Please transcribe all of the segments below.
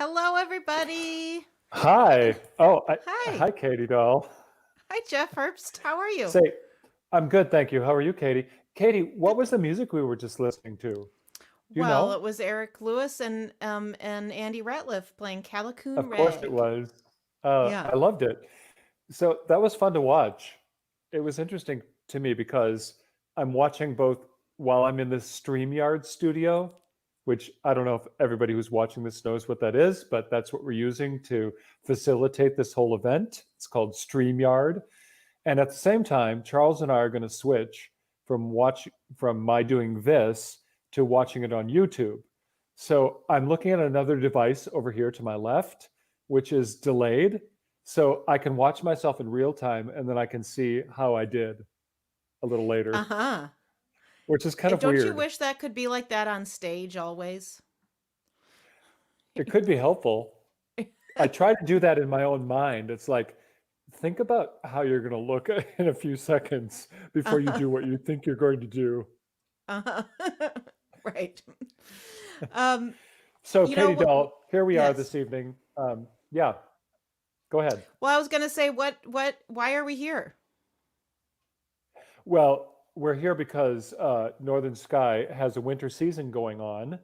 Hello, everybody. Hi. Hi. Hi, Katie doll. Hi, Jeff Herbst. How are you? Say, I'm good, thank you. How are you, Katie? Katie, what Good. was the music we were just listening to? Do you Well, know? it was Eric Lewis and Andy Ratliff playing Calicoon Of course it Rag. was. Yeah. I loved it. So that was fun to watch. It was interesting to me because I'm watching both while I'm in the StreamYard studio, which I don't know if everybody who's watching this knows what that is, but that's what we're using to facilitate this whole event. It's called StreamYard. And at the same time, Charles and I are going to switch from my doing this to watching it on YouTube. So I'm looking at another device over here to my left, which is delayed. So I can watch myself in real time and then I can see how I did a little later, Uh-huh. which is kind And of don't you weird. wish that could be like that on stage always? It could be helpful. I try to do that in my own mind. It's like, think about how you're going to look in a few seconds before you Uh-huh. do what you think you're going to do. Uh-huh. Right. Um, So, you know Katie what? Doll, here we are Yes. this evening. Yeah, go ahead. Well, I was gonna say, why are we here? Well, we're here because Northern Sky has a winter season going on,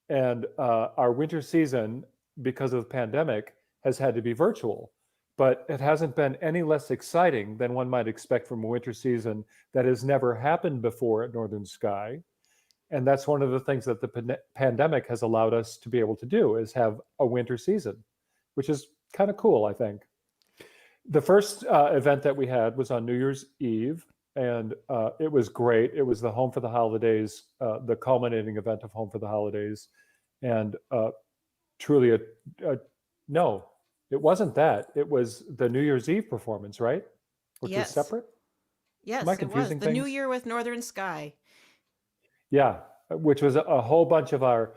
and our winter season, because of the pandemic, has had to be virtual. But it hasn't been any less exciting than one might expect from a winter season that has never happened before at Northern Sky. And that's one of the things that the pandemic has allowed us to be able to do is have a winter season, which is kind of cool, I think. The first event that we had was on New Year's Eve, and it was great. It was the Home for the Holidays, the culminating event of Home for the Holidays, and truly a no, it wasn't that. It was the New Year's Eve performance, right? Which was Yes. separate. Am I Yes, it was. confusing The New things? Year with Northern Sky. Yeah, which was a whole bunch of our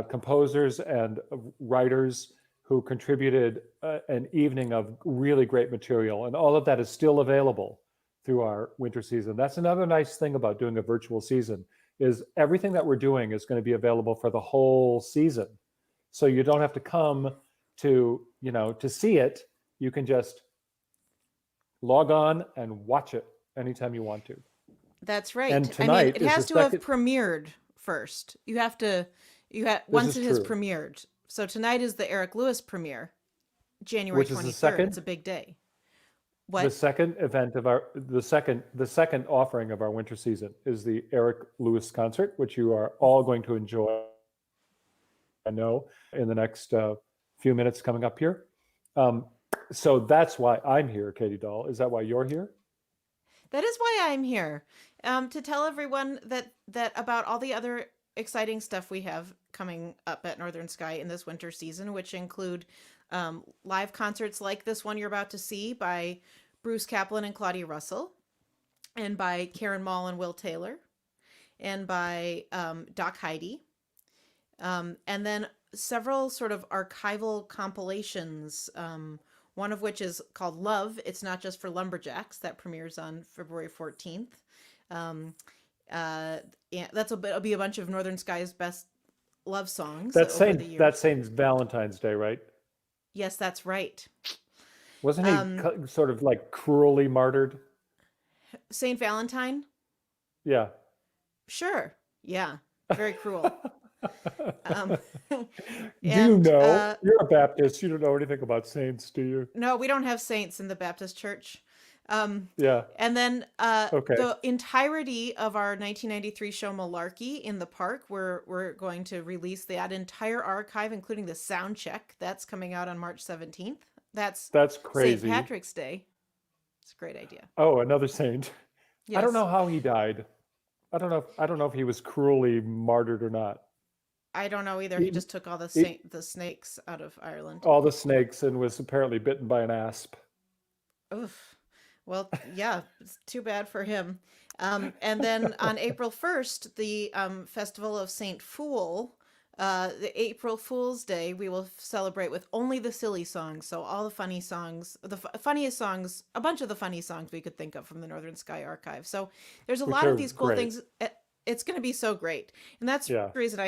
composers and writers who contributed an evening of really great material. And all of that is still available through our winter season. That's another nice thing about doing a virtual season is everything that we're doing is going to be available for the whole season. So you don't have to come to see it. You can just log on and watch it anytime you want to. That's And right. I mean, tonight it is the has to have second. premiered first. You have to you have This once is it has true. premiered. So tonight is the Eric Lewis premiere, January Which is the 23rd. It's second a big day. the What? second event of our the second offering of our winter season is the Eric Lewis concert, which you are all going to enjoy, I know, in the next few minutes coming up here. Um, so that's why I'm here, Katie Doll. Is that why you're here? That is why I'm here. To tell everyone that about all the other exciting stuff we have coming up at Northern Sky in this winter season, which include live concerts like this one you're about to see by Bruce Kaplan and Claudia Russell, and by Karen Mall and Will Taylor, and by Doc Heidi, and then several sort of archival compilations. One of which is called Love. It's not just for lumberjacks. That premieres on February 14th. Um, yeah, it'll be a bunch of Northern Sky's best love songs That's over the Saint that's years. Saint Valentine's Day, right? Yes, that's right. Wasn't he Um, sort of like cruelly martyred? Saint Valentine. Yeah. Sure. Yeah. Very cruel. Um, Do you and know? You're a Baptist. You don't know anything about saints, do you? no, we don't have saints in the Baptist church. Um, Yeah. and then Okay. the entirety of our 1993 show Malarkey in the Park, we're going to release that entire archive, including the sound check. That's coming out on March 17th. That's That's St. crazy. Patrick's Day. It's a great idea. Oh, another saint. I don't Yes. know how he died. I don't know if he was cruelly martyred or not. I don't know either. He Eaten, just took all eat the snakes out of Ireland. all the snakes and was apparently bitten by an asp. Oof. Well, yeah, it's too bad for him. And then on April 1st, the Festival of St. Fool, the April Fool's Day, we will celebrate with only the silly songs. So all the funny songs, the funniest songs, a bunch of the funny songs we could think of from the Northern Sky Archive. So there's a Which lot of are these cool great. things. It's going to be so great. And that's Yeah. the reason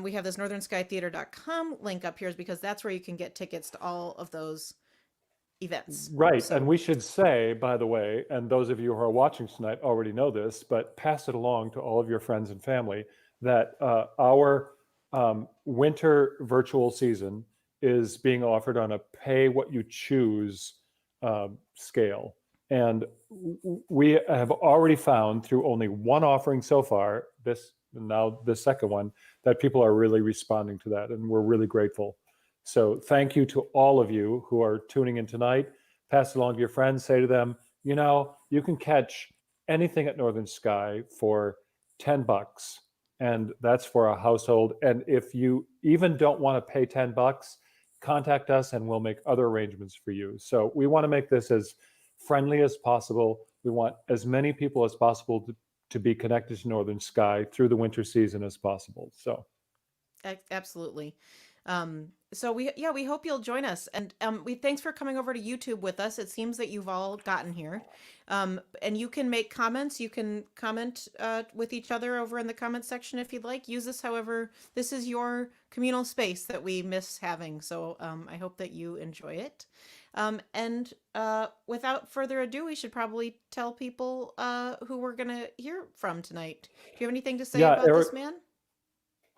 we have this northernskytheater.com link up here is because that's where you can get tickets to all of those events. Right. So And we should say, by the way, and those of you who are watching tonight already know this, but pass it along to all of your friends and family that our winter virtual season is being offered on a pay what you choose scale. And we have already found through only one offering so far, now the second one, that people are really responding to that. And we're really grateful. So thank you to all of you who are tuning in tonight. Pass it along to your friends. Say to them, you can catch anything at Northern Sky for $10, and that's for a household. And if you even don't want to pay $10, contact us and we'll make other arrangements for you. So we want to make this as friendly as possible. We want as many people as possible to be connected to Northern Sky through the winter season as possible. So absolutely. So we hope you'll join us, and we thanks for coming over to YouTube with us. It seems that you've all gotten here, and you can make comments. You can comment with each other over in the comment section if you'd like. Use this however. This is your communal space that we miss having. So I hope that you enjoy it. And without further ado, we should probably tell people who we're gonna hear from tonight. Do you have anything to say about Eric, this man?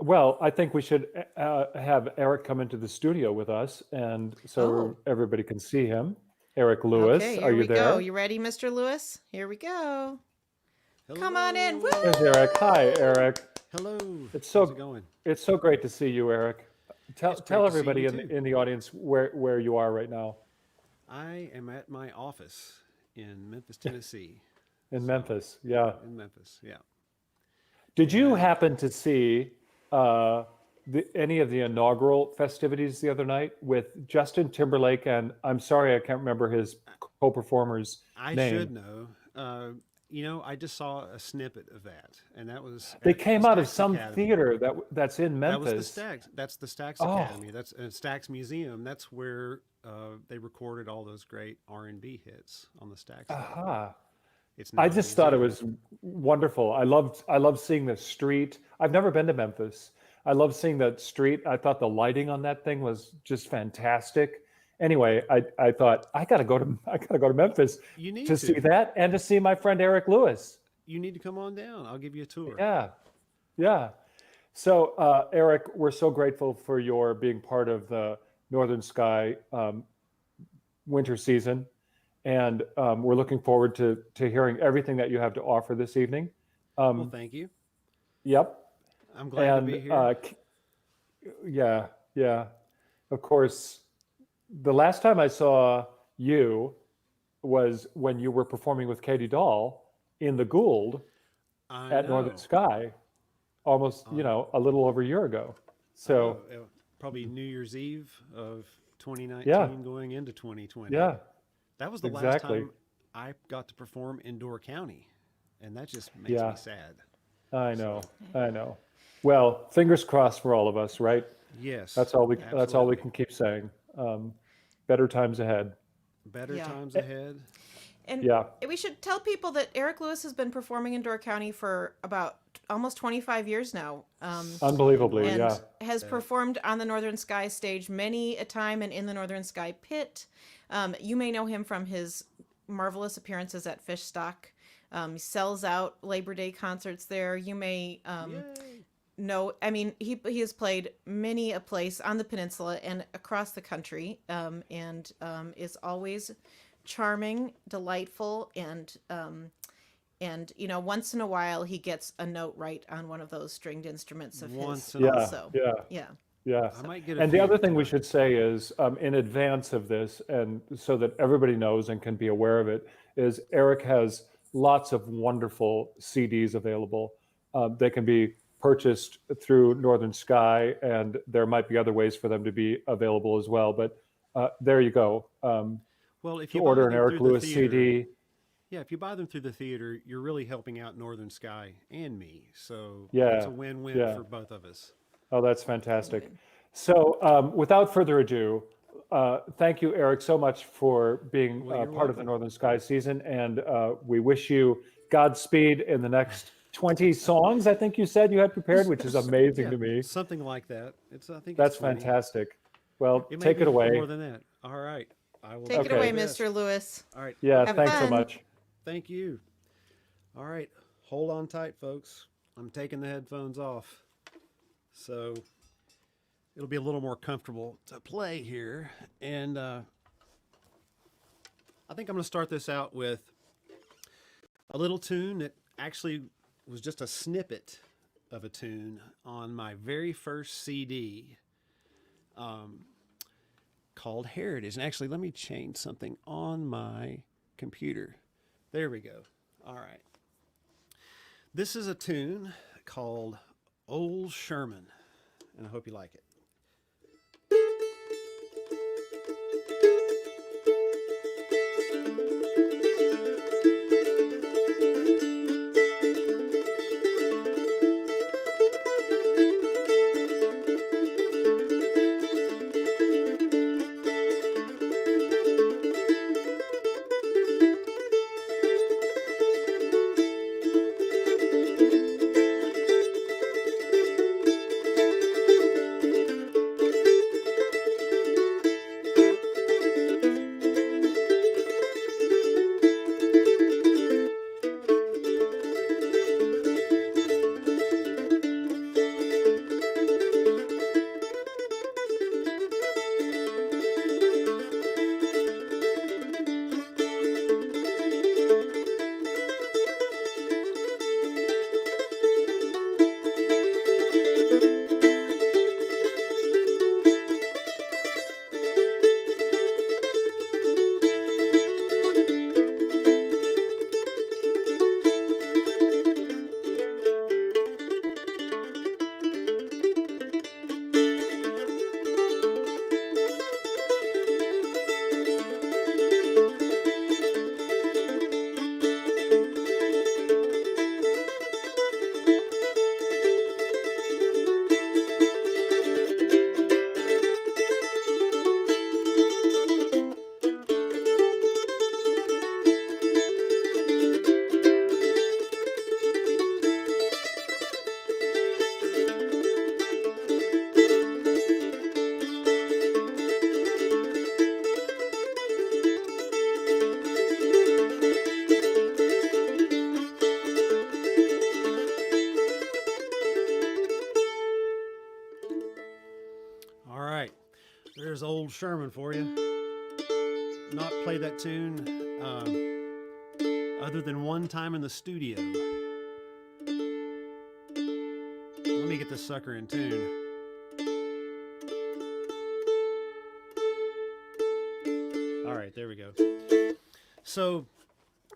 well, I think we should have Eric come into the studio with us, and so everybody can see him. Eric Lewis, okay, are you there? Go. You ready, Mr. Lewis? Here we go. Hello. Come on in. Woo! There's Eric. Hi, Eric. Hello. How's it going? It's so great to see you, Eric. Tell everybody in in the audience where you are right now. I am at my office in Memphis, Tennessee. In Memphis, yeah. In Memphis, yeah. Did you happen to see any of the inaugural festivities the other night with Justin Timberlake and I'm sorry I can't remember his co-performer's name. I should know. I just saw a snippet of that, and that was they came out of some Academy. Theater that's in Memphis. That was the Stax. That's the Stax Academy. That's Stax Museum. That's where they recorded all those great R&B hits on the Stax. Aha. It's I just thought it was wonderful. I loved seeing the street. I've never been to Memphis. I love seeing that street. I thought the lighting on that thing was just fantastic. Anyway, I thought I gotta go to Memphis to see that and to see my friend Eric Lewis. You need to come on down. I'll give you a tour. Yeah. So Eric, we're so grateful for your being part of the Northern Sky winter season. And we're looking forward to hearing everything that you have to offer this evening. Well, thank you. Yep. I'm glad to be here. Yeah. Of course, the last time I saw you was when you were performing with Katie Dahl in the Gould at Northern Sky, almost, a little over a year ago. So probably New Year's Eve of 2019 going into 2020. Yeah. That was the last time I got to perform in Door County, and that just makes me sad. I know. Well, fingers crossed for all of us, right? Yes. That's all we can keep saying. Better times ahead. Better times ahead. And we should tell people that Eric Lewis has been performing in Door County for about almost 25 years now. Unbelievably, and has performed on the Northern Sky stage many a time and in the Northern Sky pit. You may know him from his marvelous appearances at Fishstock. He sells out Labor Day concerts there. You may know, he has played many a place on the peninsula and across the country, and is always charming, delightful, and once in a while he gets a note right on one of those stringed instruments of his. Yeah. I might get and the other thing we should say is, in advance of this, and so that everybody knows and can be aware of it, is Eric has lots of wonderful CDs available. They can be purchased through Northern Sky, and there might be other ways for them to be available as well. But there you go. Well, if you order an Eric Lewis CD. Yeah, if you buy them through the theater, you're really helping out Northern Sky and me. So Yeah, it's a win-win for both of us. Oh, that's fantastic. So without further ado, thank you, Eric, so much for being part of the Northern Sky season. And we wish you Godspeed in the next 20 songs, I think you said you had prepared, which is amazing Yeah, to me. something like that. I think That's it's 20. fantastic. Well, It may take be it away. more than that. All right, I will Take do it Okay. away, my best. Mr. Lewis. All right. Yeah, Have thanks so fun. much. Thank you. All right, hold on tight, folks. I'm taking the headphones off, so it'll be a little more comfortable to play here. And I think I'm going to start this out with a little tune that actually was just a snippet of a tune on my very first CD called Heritage. And actually, let me change something on my computer. There we go. All right. This is a tune called Old Sherman, and I hope you like it. All right, there's Old Sherman for you. Not play that tune other than one time in the studio. Let me get this sucker in tune. All right, there we go. So,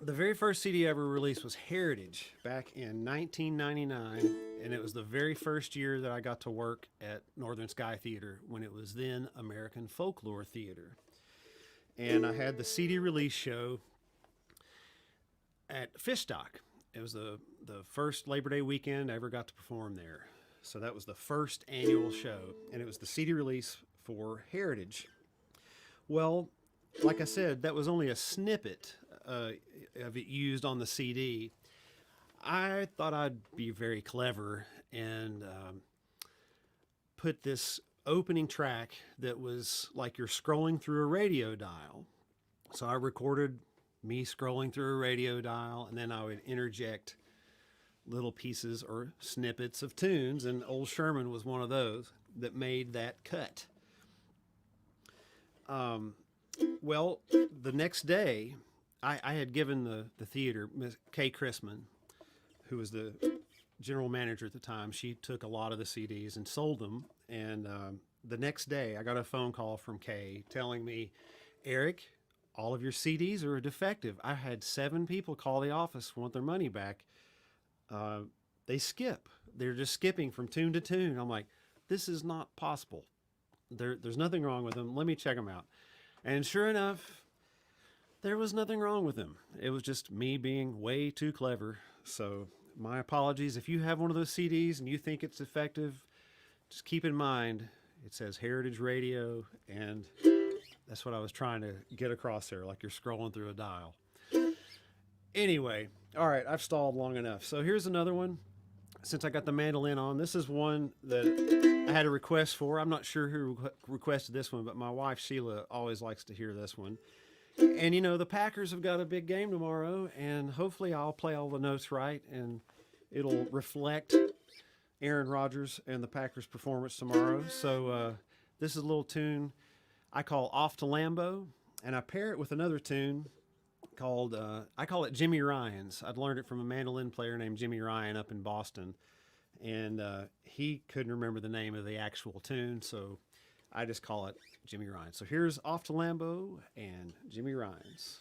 the very first CD I ever released was Heritage back in 1999, and it was the very first year that I got to work at Northern Sky Theater when it was then American Folklore Theater. And I had the CD release show at Fishdock. It was the first Labor Day weekend I ever got to perform there. So that was the first annual show, and it was the CD release for Heritage. Well, like I said, that was only a snippet of it used on the CD. I thought I'd be very clever and put this opening track that was like you're scrolling through a radio dial. So I recorded me scrolling through a radio dial, and then I would interject little pieces or snippets of tunes, and Old Sherman was one of those that made that cut. Well, the next day, I had given the theater, Miss Kay Chrisman, who was the general manager at the time, she took a lot of the CDs and sold them. And the next day, I got a phone call from Kay telling me, Eric, all of your CDs are defective. I had 7 people call the office, want their money back. They skip. They're just skipping from tune to tune. I'm like, this is not possible. There's nothing wrong with them. Let me check them out. And sure enough, there was nothing wrong with them. It was just me being way too clever. So my apologies. If you have one of those CDs and you think it's effective, just keep in mind it says Heritage Radio, and that's what I was trying to get across there, like you're scrolling through a dial. Anyway, all right, I've stalled long enough. So here's another one. Since I got the mandolin on, this is one that I had a request for. I'm not sure who requested this one, but my wife Sheila always likes to hear this one. And you know, the Packers have got a big game tomorrow, and hopefully I'll play all the notes right, and it'll reflect Aaron Rodgers and the Packers' performance tomorrow. So this is a little tune I call "Off to Lambeau," and I pair it with another tune called I call it Jimmy Ryan's. I'd learned it from a mandolin player named Jimmy Ryan up in Boston, and he couldn't remember the name of the actual tune, so I just call it Jimmy Ryan. So here's "Off to Lambeau" and Jimmy Ryan's.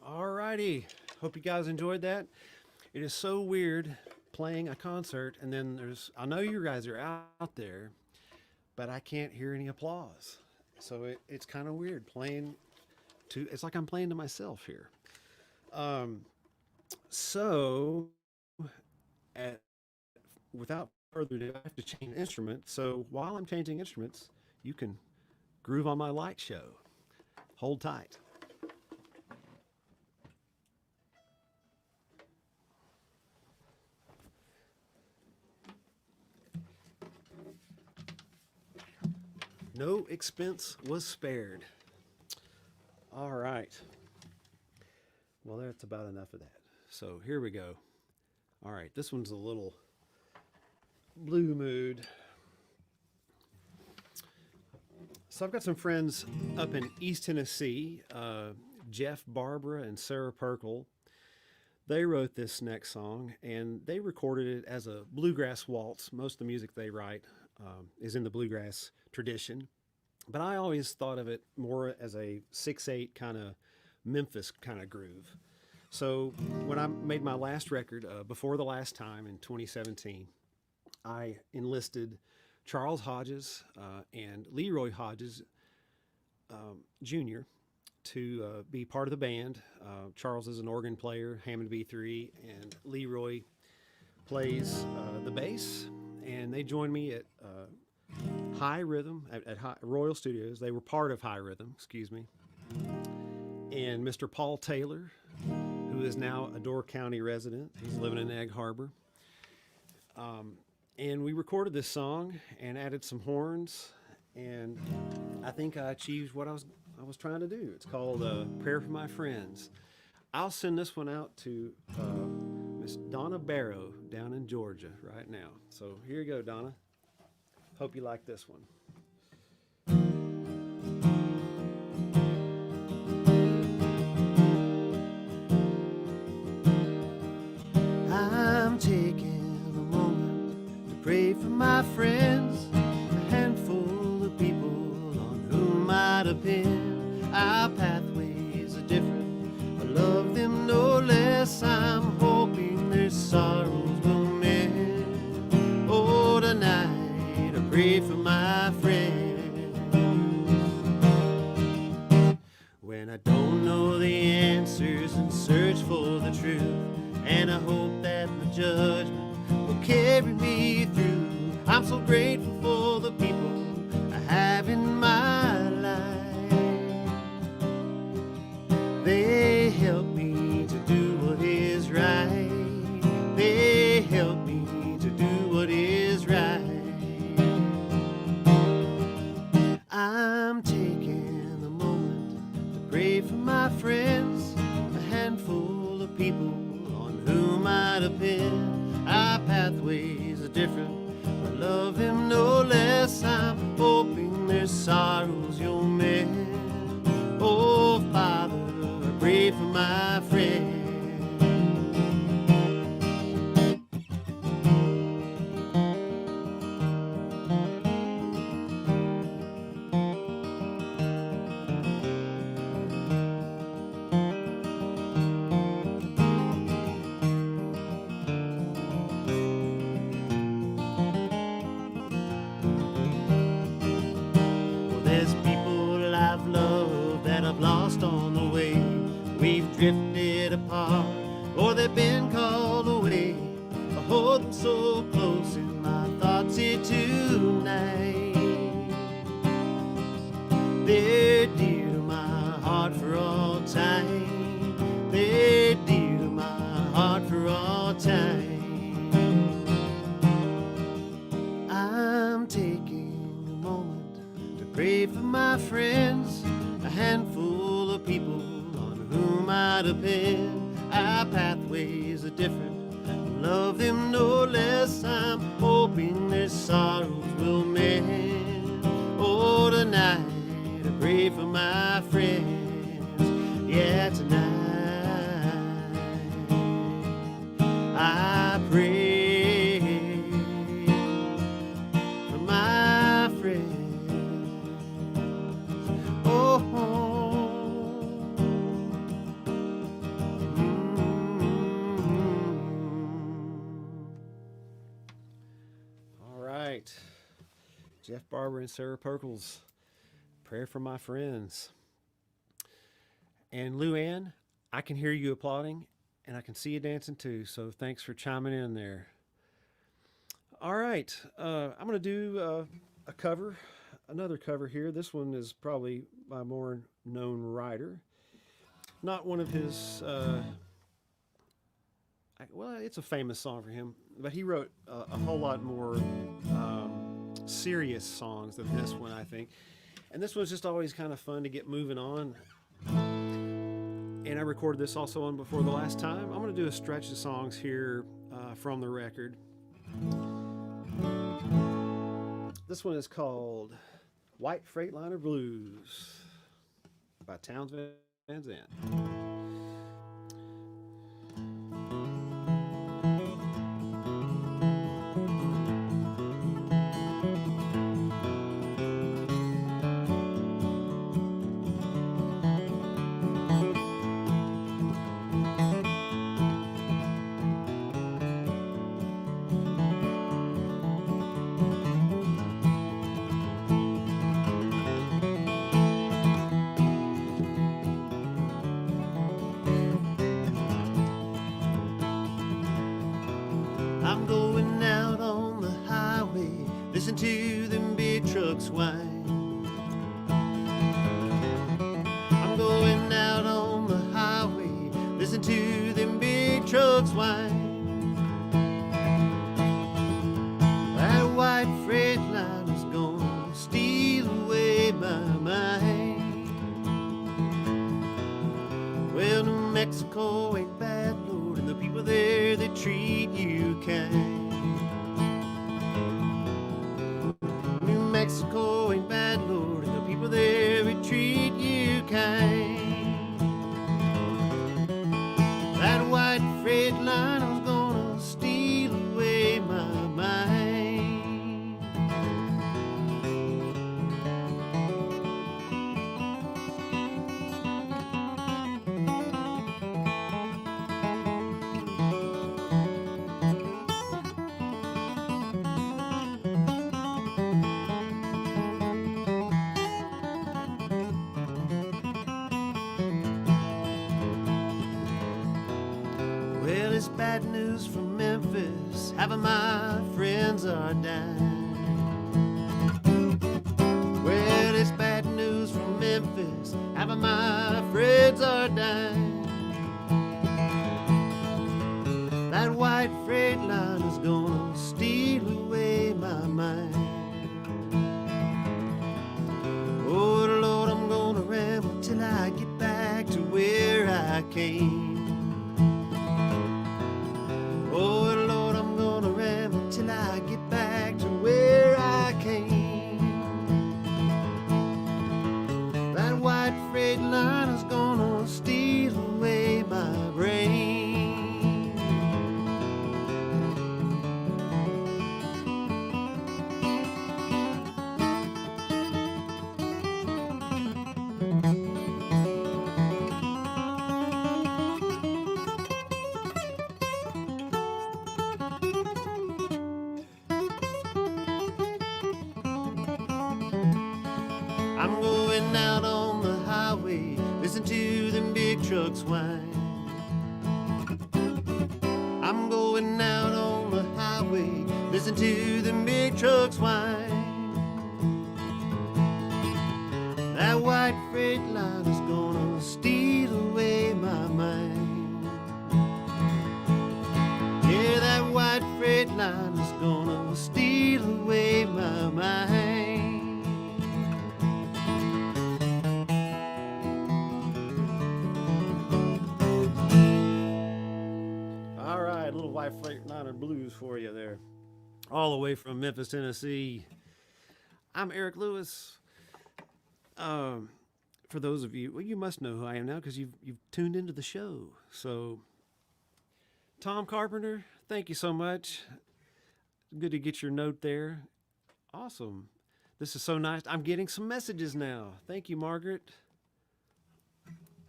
Alrighty, hope you guys enjoyed that. It is so weird playing a concert and then I know you guys are out there, but I can't hear any applause. So it's kind of weird playing it's like I'm playing to myself here. So without further ado, I have to change instruments. So while I'm changing instruments, you can groove on my light show. Hold tight. No expense was spared. All right. Well, that's about enough of that. So here we go. All right, this one's a little blue mood. So I've got some friends up in East Tennessee, Jeff, Barbara, and Sarah Perkle. They wrote this next song, and they recorded it as a bluegrass waltz. Most of the music they write is in the bluegrass tradition. But I always thought of it more as a 6/8 kind of Memphis kind of groove. So when I made my last record, Before the Last Time in 2017, I enlisted Charles Hodges and Leroy Hodges Jr. to be part of the band. Charles is an organ player, Hammond B3, and Leroy plays the bass. And they joined me at High Rhythm at Royal Studios. They were part of High Rhythm, excuse me. And Mr. Paul Taylor, who is now a Door County resident. He's living in Egg Harbor. And we recorded this song and added some horns, and I think I achieved what I was trying to do. It's called Prayer for My Friends. I'll send this one out to Miss Donna Barrow down in Georgia right now. So here you go, Donna. Hope you like this one. I'm taking a moment to pray for my friends, a handful of people on whom I depend. Our pathways are different, I love them no less. I'm hoping their sorrows will mend. Oh, tonight I pray for my friends. When I don't know the answers and search for the truth, and I hope that my judgment will carry me through. I'm so grateful for the people I have in my life. They help me to do what is right. They help me to do what is right. I'm taking a moment to pray for my friends, a handful of people whom I depend. Our pathways are different, but love him no less. I'm hoping their sorrows you'll mend. Oh, Father, I pray for my friends. Drifted apart, or they've been called away. I hold them so close in my thoughts here tonight. They're dear to my heart for all time. They're dear to my heart for all time. I'm taking a moment to pray for my friends, a handful of people whom I depend. Our pathways are different, love them no less. I'm hoping their sorrows will mend. Oh, tonight I pray for my friends. Yeah, tonight I pray for my friends. Oh, Jeff Barber and Sarah Perkles, Prayer for My Friends. And Lou Ann, I can hear you applauding, and I can see you dancing too, so thanks for chiming in there. All right, I'm going to do a cover, another cover here. This one is probably by a more known writer. Not one of his, well, it's a famous song for him, but he wrote a whole lot more serious songs than this one, I think. And this one's just always kind of fun to get moving on. And I recorded this also on Before the Last Time. I'm going to do a stretch of songs here from the record. This one is called White Freightliner Blues by Townes Van Zandt. I'm going out on the highway, listen to them big trucks whine. I'm going out on the highway, listen to them big trucks whine. That white Freightliner's gonna steal away my mind. Well, New Mexico ain't bad, Lord, and the people there, they treat you kind. New Mexico ain't bad, Lord, and the people there, they treat you kind. That white freight line was gonna steal away my mind. Well, it's bad news from Memphis. Half of my friends are dying. Well, it's bad news from Memphis. Half of my friends are dying. That white freight line is gonna steal away my mind. Oh, Lord, I'm gonna ramble till I get back to where I came. Oh, Lord, I'm gonna ramble till I get back to where I came. That white freight line is gonna steal away my brain. I'm going out on the highway, listen to them big trucks whine. I'm going out on the highway, listen to them big trucks whine. That white freight line is gonna steal away my mind. Yeah, that white freight line is gonna steal away my mind. All right, a little white freight liner blues for you there. All the way from Memphis, Tennessee. I'm Eric Lewis. For those of you, well, you must know who I am now because you've tuned into the show. So, Tom Carpenter, thank you so much. Good to get your note there. Awesome. This is so nice. I'm getting some messages now. Thank you, Margaret.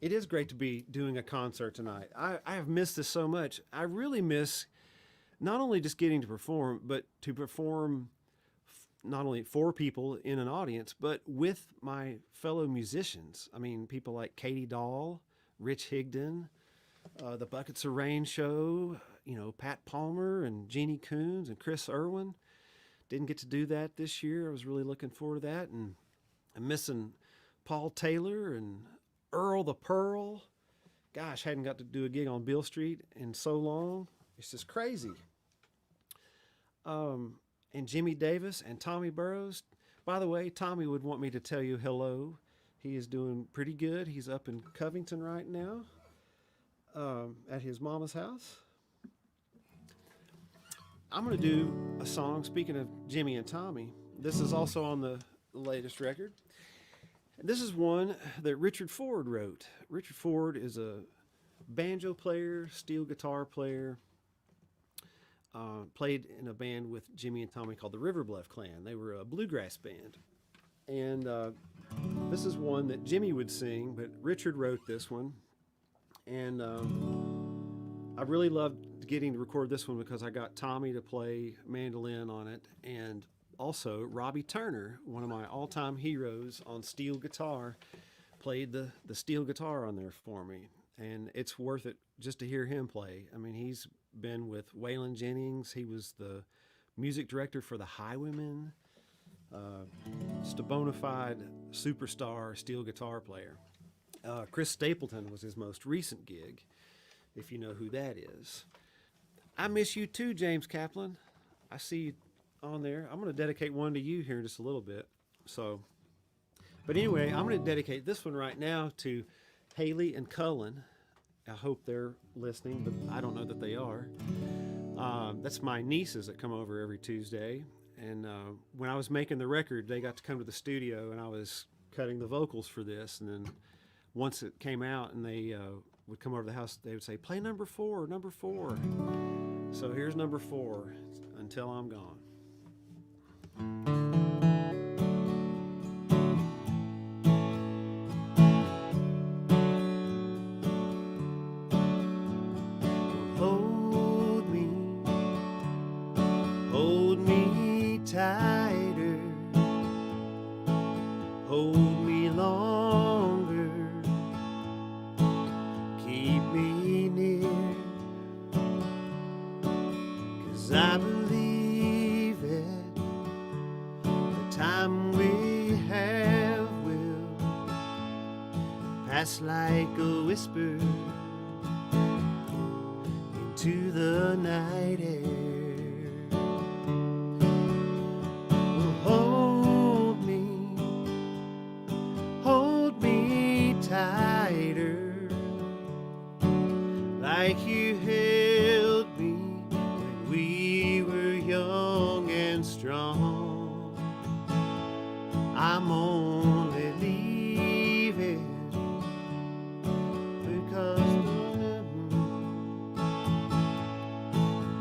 It is great to be doing a concert tonight. I have missed this so much. I really miss not only just getting to perform, but to perform not only for people in an audience, but with my fellow musicians. I mean, people like Katie Dahl, Rich Higdon, the Buckets of Rain show, you know, Pat Palmer and Jeannie Coons and Chris Irwin. Didn't get to do that this year. I was really looking forward to that. And I'm missing Paul Taylor and Earl the Pearl. Gosh, hadn't got to do a gig on Beale Street in so long. It's just crazy. And Jimmy Davis and Tommy Burrows. By the way, Tommy would want me to tell you hello. He is doing pretty good. He's up in Covington right now at his mama's house. I'm going to do a song, speaking of Jimmy and Tommy. This is also on the latest record. This is one that Richard Ford wrote. Richard Ford is a banjo player, steel guitar player. Played in a band with Jimmy and Tommy called the River Bluff Clan. They were a bluegrass band. And this is one that Jimmy would sing, but Richard wrote this one. And I really loved getting to record this one because I got Tommy to play mandolin on it. And also Robbie Turner, one of my all-time heroes on steel guitar, played the steel guitar on there for me. And it's worth it just to hear him play. I mean, he's been with Waylon Jennings. He was the music director for the Highwaymen. Just a bona fide superstar steel guitar player. Chris Stapleton was his most recent gig, if you know who that is. I miss you too, James Kaplan. I see you on there. I'm going to dedicate one to you here in just a little bit. But anyway, I'm going to dedicate this one right now to Haley and Cullen. I hope they're listening, but I don't know that they are. That's my nieces that come over every Tuesday. And when I was making the record, they got to come to the studio, and I was cutting the vocals for this. And then once it came out, and they would come over to the house, they would say, "Play number 4, number 4." So here's number 4, Until I'm Gone. Hold me tighter, hold me longer, keep me near, 'cause I believe that the time we have will pass like a whisper into the night air. Tighter, like you held me when we were young and strong. I'm only leaving because,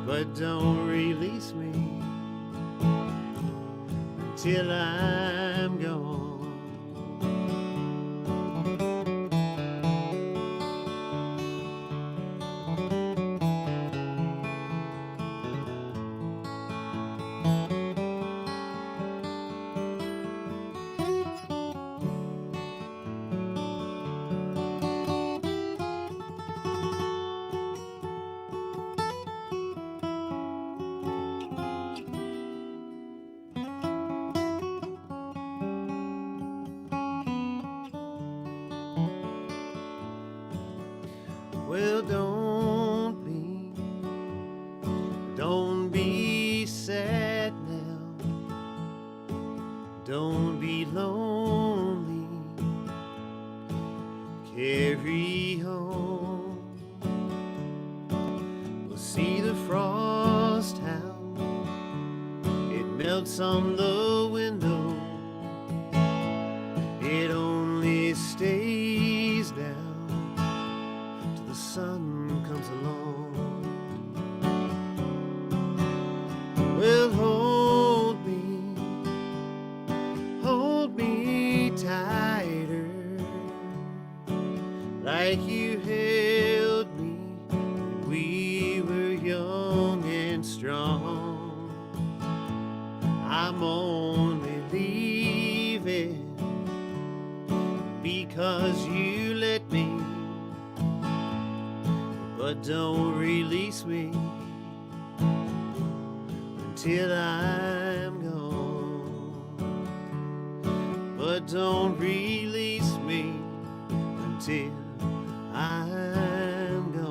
but don't release me until I'm gone. Well, don't be sad now, don't be lonely, carry on. We'll see the frost how it melts on the window, it only stays down the sun comes along. Well, hold me tighter, like you held me when we were young and strong. I'm only leaving because you let me, but don't release me until I'm gone. But don't release me until I'm gone.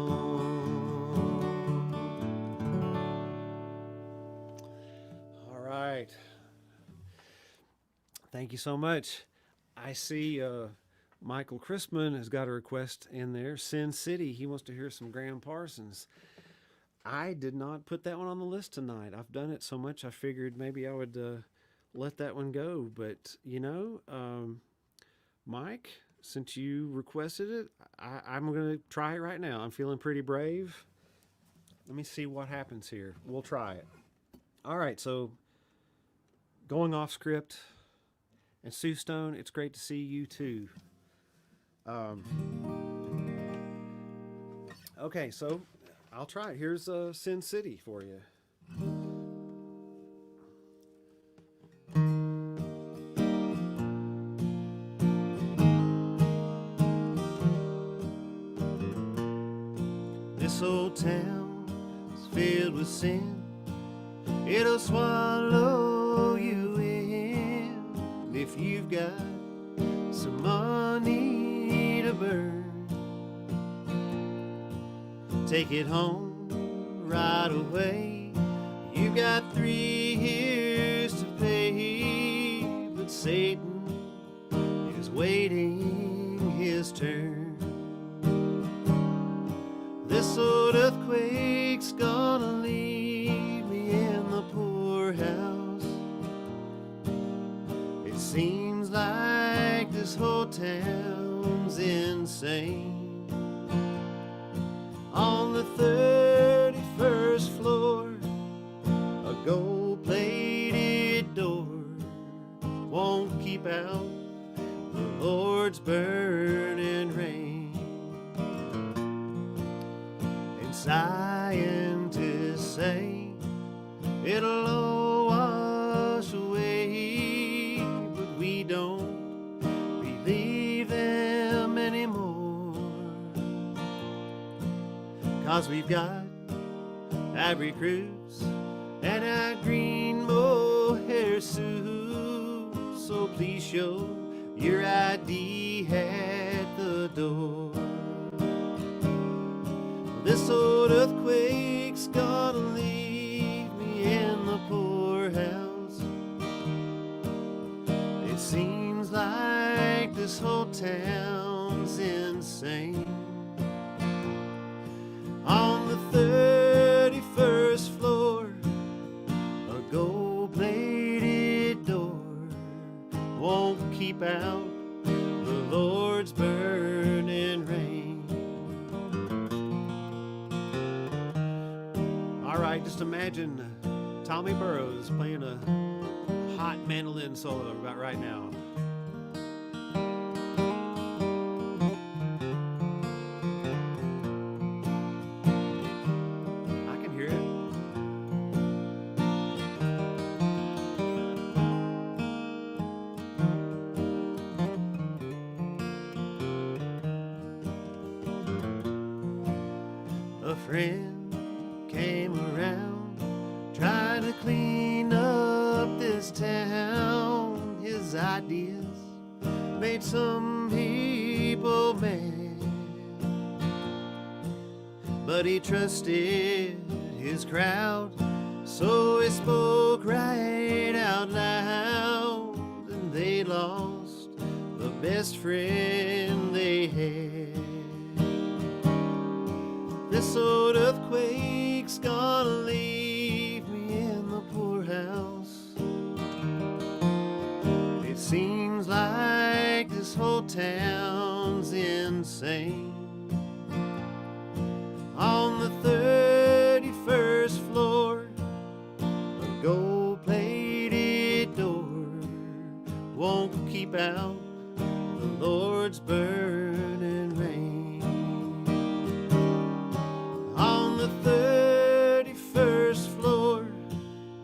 All right. Thank you so much. I see Michael Christman has got a request in there. Sin City. He wants to hear some Graham Parsons. I did not put that one on the list tonight. I've done it so much I figured maybe I would let that one go. But, Mike, since you requested it, I'm going to try it right now. I'm feeling pretty brave. Let me see what happens here. We'll try it. All right, so going off script. And Sue Stone, it's great to see you too. Okay, so I'll try it. Here's Sin City for you. This old town is filled with sin. It'll swallow you in if you've got some money to burn. Take it home right away. You've got 3 years to pay, but Satan is waiting his turn. This old earthquake's gonna leave me in the poorhouse. It seems like this whole town's insane. On the 31st floor, a gold-plated door won't keep out the Lord's burning rain. And scientists say it'll all wash away, but we don't believe them anymore. 'Cause we've got Ivory Cruise and our green mohair suit, so please show your ID at the door. This old earthquake's gonna leave me in the poorhouse. It seems like this whole town's insane. On the 31st floor, a gold-plated door won't keep out the Lord's burning rain. All right, just imagine Tommy Burrows playing a hot mandolin solo about right now. I can hear it. A friend came around trying to clean up this town. His ideas made some people mad, but he trusted his crowd, so he spoke right out loud, and they lost the best friend they had. This old earthquake's gonna leave me in the poorhouse. It seems like this whole town's insane. On the 31st floor, a gold-plated door won't keep out the Lord's burning rain. On the 31st floor,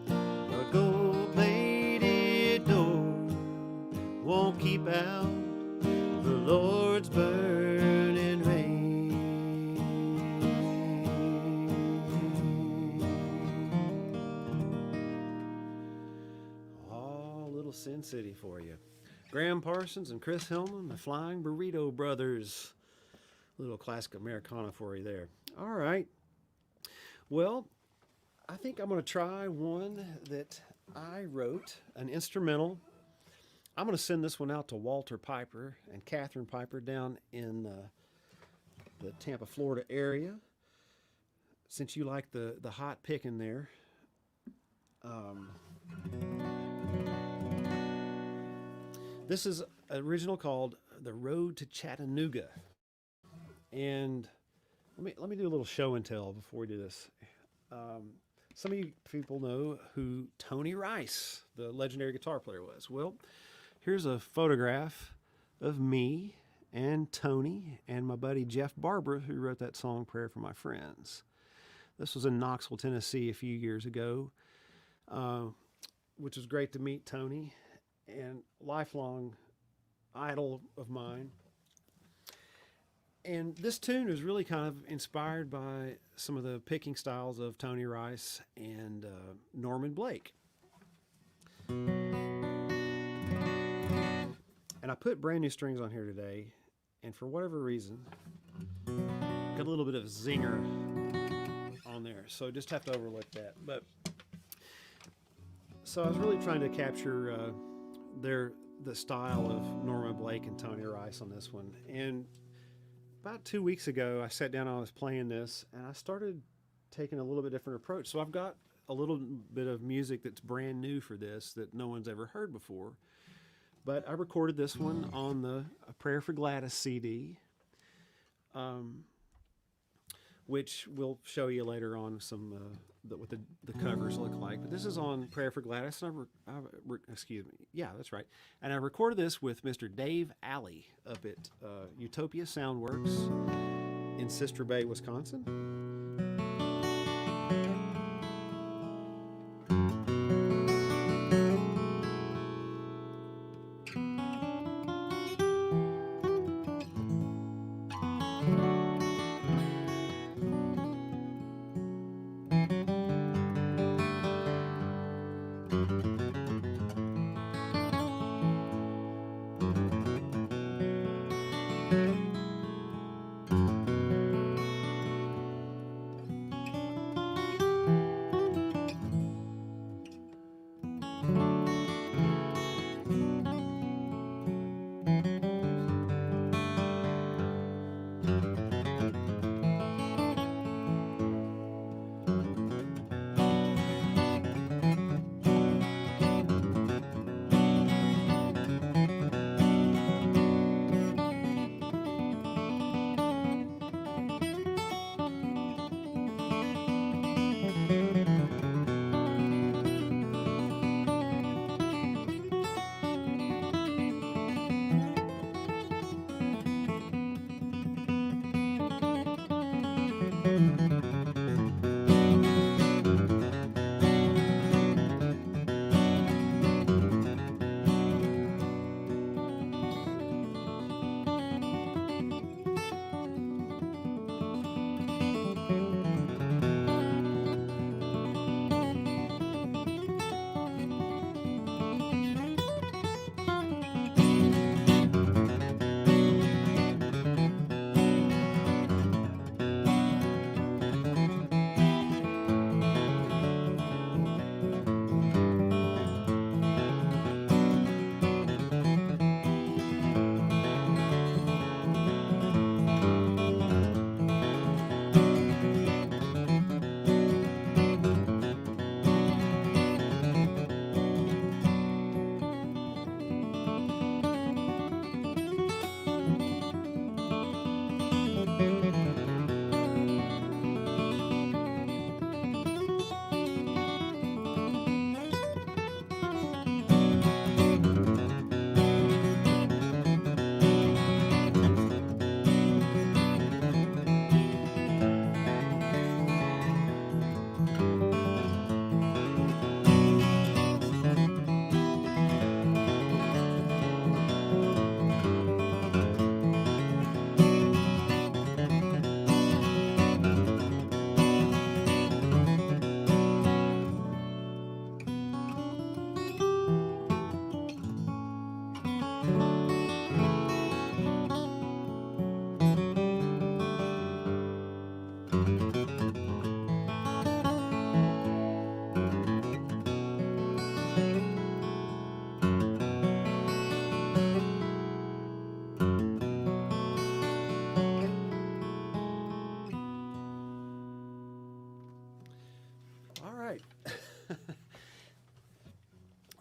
a gold-plated door won't keep out the Lord's burning rain. Oh, little Sin City for you. Graham Parsons and Chris Hillman, the Flying Burrito Brothers. Little classic Americana for you there. All right. Well, I think I'm going to try one that I wrote, an instrumental. I'm going to send this one out to Walter Piper and Catherine Piper down in the Tampa, Florida area. Since you like the hot picking there. This is original called The Road to Chattanooga. And let me do a little show and tell before we do this. Some of you people know who Tony Rice, the legendary guitar player, was. Well, here's a photograph of me and Tony and my buddy Jeff Barber, who wrote that song Prayer for My Friends. This was in Knoxville, Tennessee a few years ago, which was great to meet Tony, and lifelong idol of mine. And this tune is really kind of inspired by some of the picking styles of Tony Rice and Norman Blake. And I put brand new strings on here today, and for whatever reason, got a little bit of zinger on there, so just have to overlook that. But so I was really trying to capture the style of Norman Blake and Tony Rice on this one, and about 2 weeks ago, I sat down, I was playing this, and I started taking a little bit different approach. So I've got a little bit of music that's brand new for this that no one's ever heard before. But I recorded this one on the A Prayer for Gladys CD, which we'll show you later on some what the covers look like. But this is on Prayer for Gladys. And excuse me. Yeah, that's right. And I recorded this with Mr. Dave Alley up at Utopia Soundworks in Sister Bay, Wisconsin.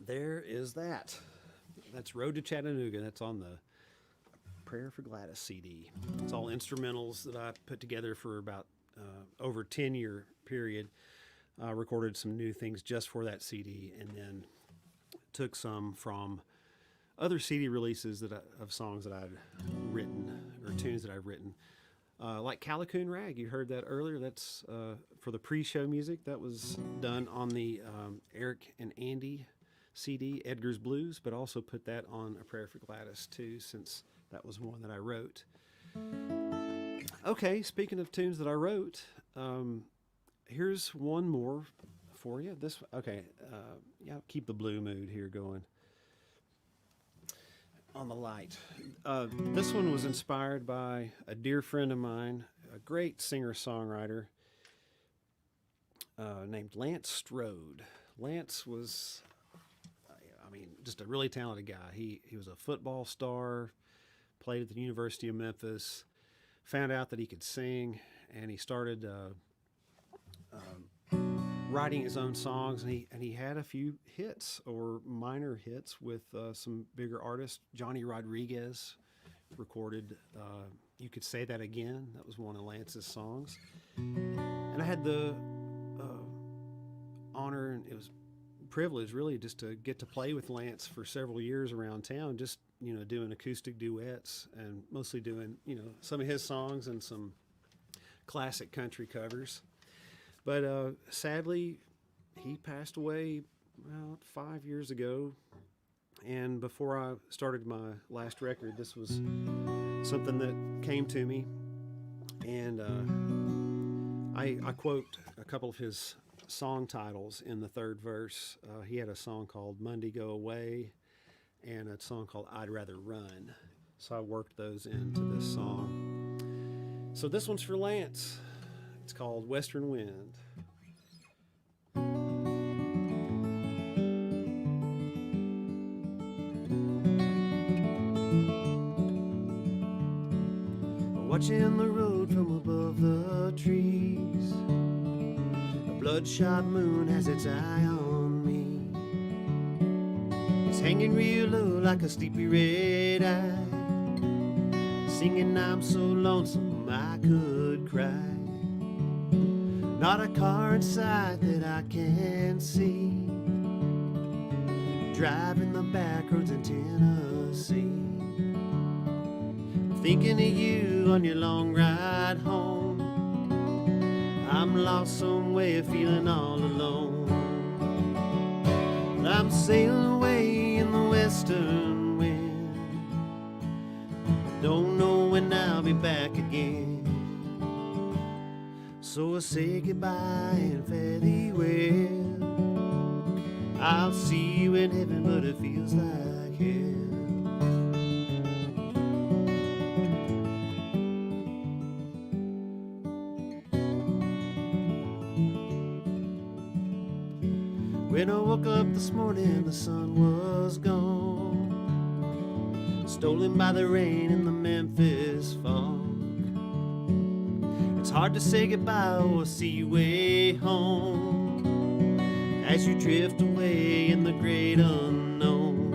There is that. That's Road to Chattanooga. That's on the Prayer for Gladys CD. It's all instrumentals that I put together for about over a 10-year period. Recorded some new things just for that CD, and then took some from other CD releases of songs that I'd written, or tunes that I've written. Like Calicoon Rag, you heard that earlier. That's for the pre-show music. That was done on the Eric and Andy CD, Edgar's Blues, but also put that on A Prayer for Gladys too, since that was one that I wrote. Okay, speaking of tunes that I wrote, here's one more for you. Yeah, keep the blue mood here going on the light. This one was inspired by a dear friend of mine, a great singer-songwriter named Lance Strode. Lance was, just a really talented guy. He was a football star, played at the University of Memphis, found out that he could sing, and he started writing his own songs, and he had a few hits or minor hits with some bigger artists. Johnny Rodriguez recorded "You Could Say That Again." That was one of Lance's songs, and I had the honor, and it was a privilege really, just to get to play with Lance for several years around town, just doing acoustic duets and mostly doing some of his songs and some classic country covers. But sadly, he passed away about 5 years ago. And before I started my last record, this was something that came to me. And I quote a couple of his song titles in the third verse. He had a song called Monday Go Away and a song called I'd Rather Run. So I worked those into this song. So this one's for Lance. It's called Western Wind. Watching the road from above the trees, a bloodshot moon has its eye on me. It's hanging real low like a sleepy red eye, singing I'm so lonesome I could cry. Not a car in sight that I can see, driving the back roads in Tennessee. Thinking of you on your long ride home, I'm lost somewhere feeling all alone. I'm sailing away in the western wind, don't know when I'll be back again. So I say goodbye and fare thee well. I'll see you in heaven, but it feels like hell. When I woke up this morning, the sun was gone, stolen by the rain in the Memphis fog. It's hard to say goodbye or see you way home as you drift away in the great unknown.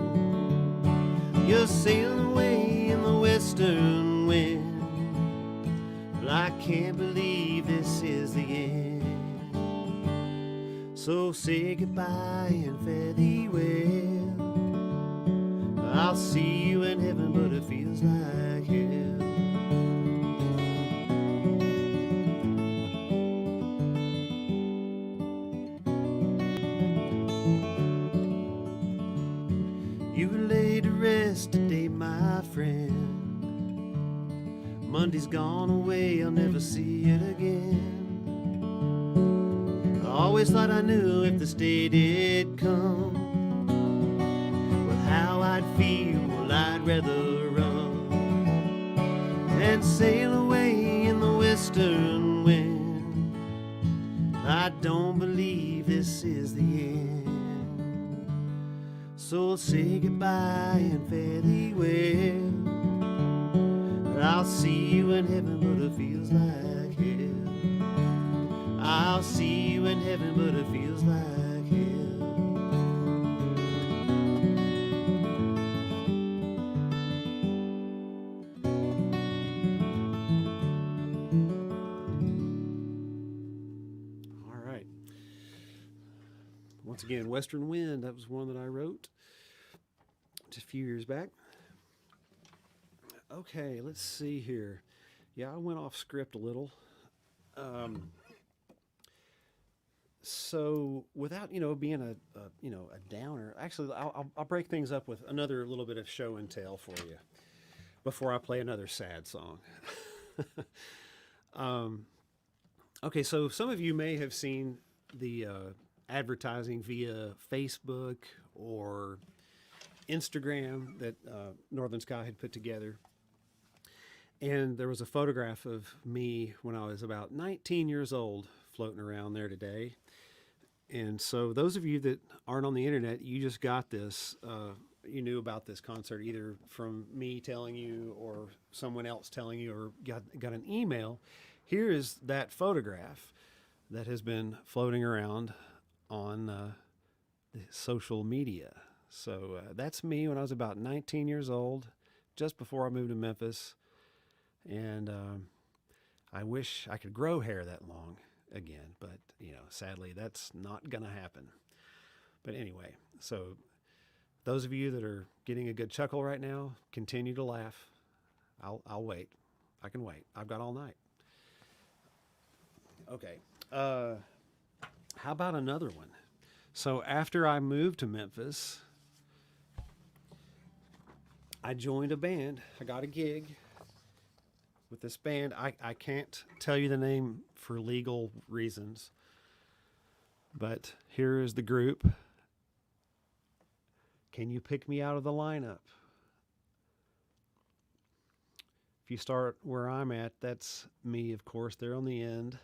You're sailing away in the western wind, but I can't believe this is the end. So say goodbye and fare thee well. I'll see you in heaven, but it feels like hell. You lay to rest today, my friend. Monday's gone away, I'll never see it again. I always thought I knew if this day did come, well, how I'd feel. Well, I'd rather run and sail away in the western wind. I don't believe this is the end. So say goodbye and fare thee well. I'll see you in heaven, but it feels like hell. I'll see you in heaven, but it feels like hell. All right. Once again, Western Wind, that was one that I wrote just a few years back. Okay, let's see here. Yeah, I went off script a little. So without being a downer, actually I'll break things up with another little bit of show and tell for you before I play another sad song. Okay, so some of you may have seen the advertising via Facebook or Instagram that Northern Sky had put together. And there was a photograph of me when I was about 19 years old floating around there today. And so those of you that aren't on the internet, you just got this you knew about this concert either from me telling you or someone else telling you or got an email, here is that photograph that has been floating around on the social media. So that's me when I was about 19 years old, just before I moved to Memphis. And I wish I could grow hair that long again, but sadly, that's not going to happen. But anyway, so those of you that are getting a good chuckle right now, continue to laugh. I'll wait. I can wait. I've got all night. Okay. How about another one? So after I moved to Memphis, I joined a band. I got a gig with this band. I can't tell you the name for legal reasons, but here is the group. Can you pick me out of the lineup? If you start where I'm at, that's me, of course. They're on the end.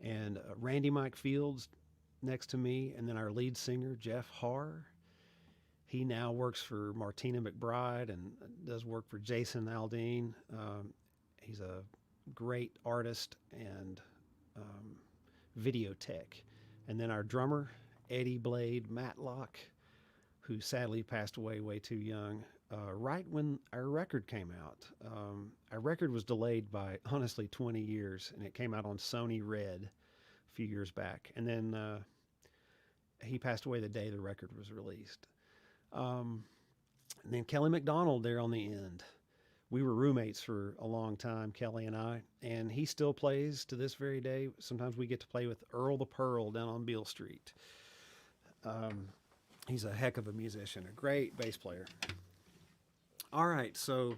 And Randy Mike Fields next to me, and then our lead singer, Jeff Haar. He now works for Martina McBride and does work for Jason Aldean. He's a great artist and video tech. And then our drummer, Eddie Blade Matlock, who sadly passed away way too young, right when our record came out. Our record was delayed by, honestly, 20 years, and it came out on Sony Red a few years back. And then he passed away the day the record was released. And then Kelly McDonald there on the end. We were roommates for a long time, Kelly and I, and he still plays to this very day. Sometimes we get to play with Earl the Pearl down on Beale Street. He's a heck of a musician, a great bass player. All right, so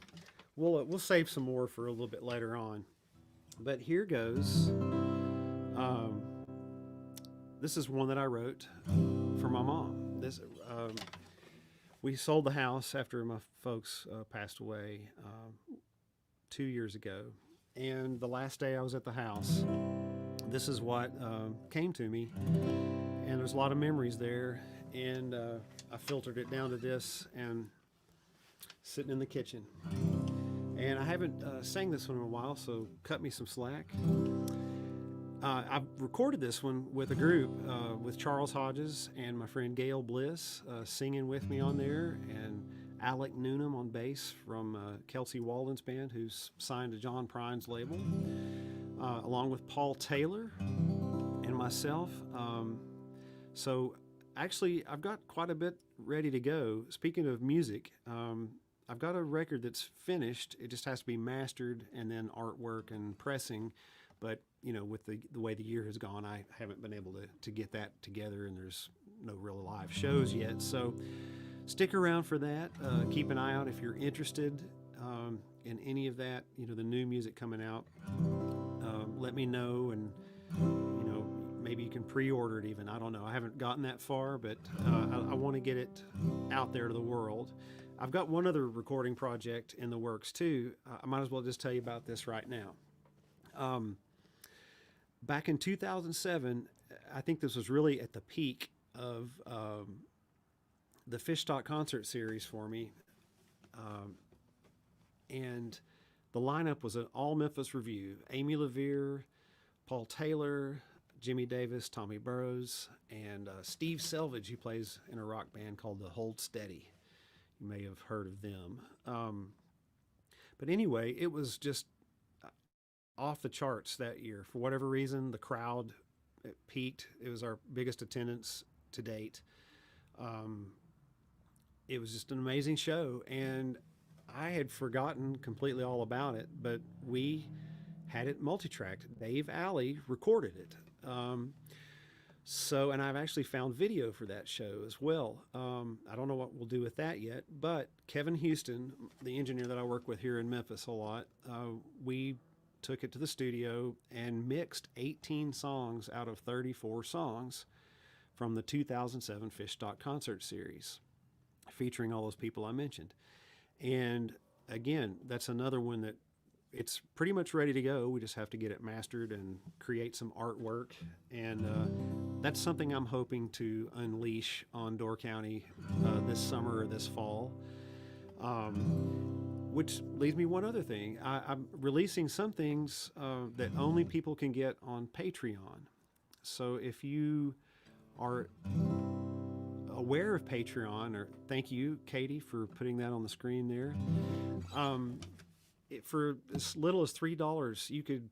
we'll save some more for a little bit later on. But here goes. This is one that I wrote for my mom. We sold the house after my folks passed away 2 years ago. And the last day I was at the house, this is what came to me. And there's a lot of memories there. And I filtered it down to this and sitting in the kitchen. And I haven't sang this one in a while, so cut me some slack. I've recorded this one with a group with Charles Hodges and my friend Gail Bliss singing with me on there, and Alec Noonan on bass from Kelsey Walden's band, who's signed to John Prine's label, along with Paul Taylor and myself. So actually, I've got quite a bit ready to go. Speaking of music, I've got a record that's finished. It just has to be mastered and then artwork and pressing. But, with the way the year has gone, I haven't been able to get that together, and there's no real live shows yet. So stick around for that. Keep an eye out if you're interested in any of that, the new music coming out. Let me know, and, maybe you can pre-order it even. I don't know. I haven't gotten that far, but I want to get it out there to the world. I've got one other recording project in the works, too. I might as well just tell you about this right now. Back in 2007, I think this was really at the peak of the Fish Stock concert series for me. And the lineup was an all Memphis review. Amy LaVere, Paul Taylor, Jimmy Davis, Tommy Burrows, and Steve Selvage, who plays in a rock band called the Hold Steady. You may have heard of them. But anyway, it was just off the charts that year. For whatever reason, the crowd peaked. It was our biggest attendance to date. It was just an amazing show, and I had forgotten completely all about it, but we had it multi-tracked. Dave Alley recorded it. And I've actually found video for that show as well. I don't know what we'll do with that yet, but Kevin Houston, the engineer that I work with here in Memphis a lot, we took it to the studio and mixed 18 songs out of 34 songs from the 2007 Fish Stock concert series, featuring all those people I mentioned. And again, that's another one that it's pretty much ready to go. We just have to get it mastered and create some artwork. And that's something I'm hoping to unleash on Door County this summer or this fall. Which leads me one other thing. I'm releasing some things that only people can get on Patreon. So if you are aware of Patreon, or thank you, Katie, for putting that on the screen there. For as little as $3, you could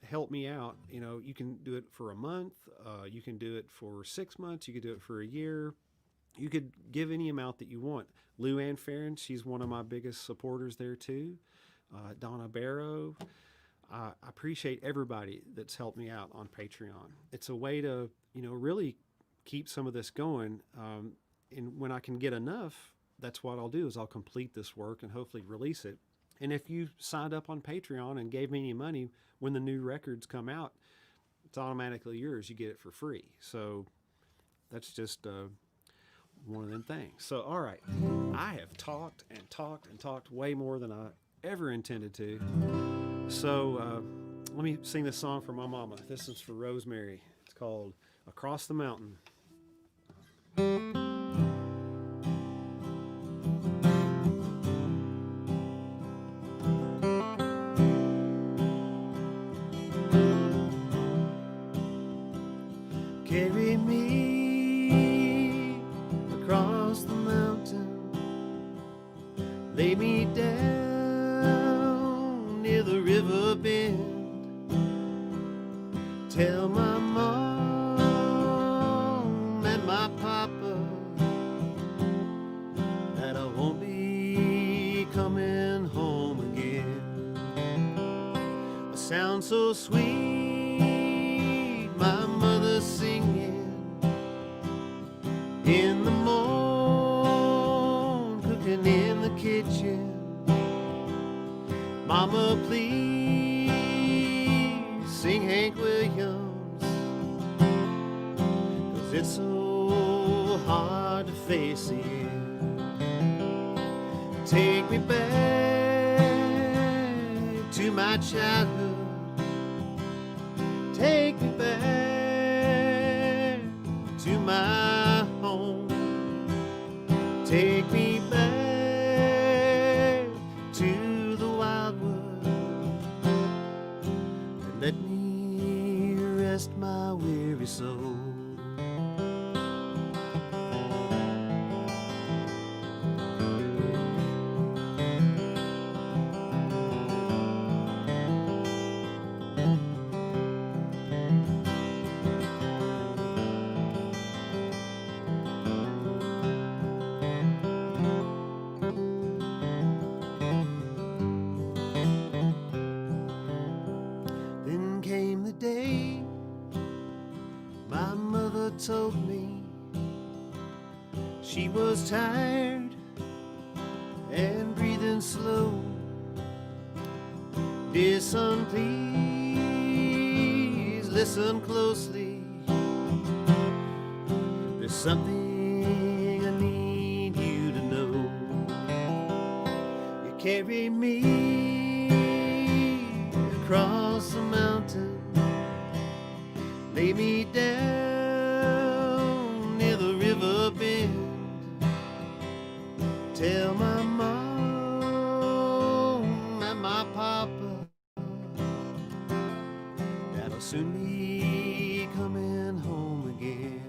help me out. You know, you can do it for a month. You can do it for 6 months. You could do it for a year. You could give any amount that you want. Lou Ann Farron, she's one of my biggest supporters there too. Donna Barrow. I appreciate everybody that's helped me out on Patreon. It's a way to, really keep some of this going. And when I can get enough, that's what I'll do is I'll complete this work and hopefully release it. And if you signed up on Patreon and gave me any money when the new records come out, it's automatically yours. You get it for free. So that's just one of them things. So, all right. I have talked and talked and talked way more than I ever intended to. So let me sing this song for my mama. This is for Rosemary. It's called Across the Mountain. Carry me across the mountain, lay me down near the river bend, tell my mom and my papa that I won't be coming home again. A sound so sweet, my mother singing in the morn, cooking in the kitchen. Mama, please sing Hank Williams, 'cause it's so hard to face it. Take me back to my childhood. Take me back to my home. Take me back to the wildwood and let me rest my weary soul. Then came the day my mother told me she was tired and breathing slow. Dear son, please listen closely. There's something I need you to know. You carry me across the mountain, lay me down near the river bend, tell my mom and my papa that I'll soon be coming home again.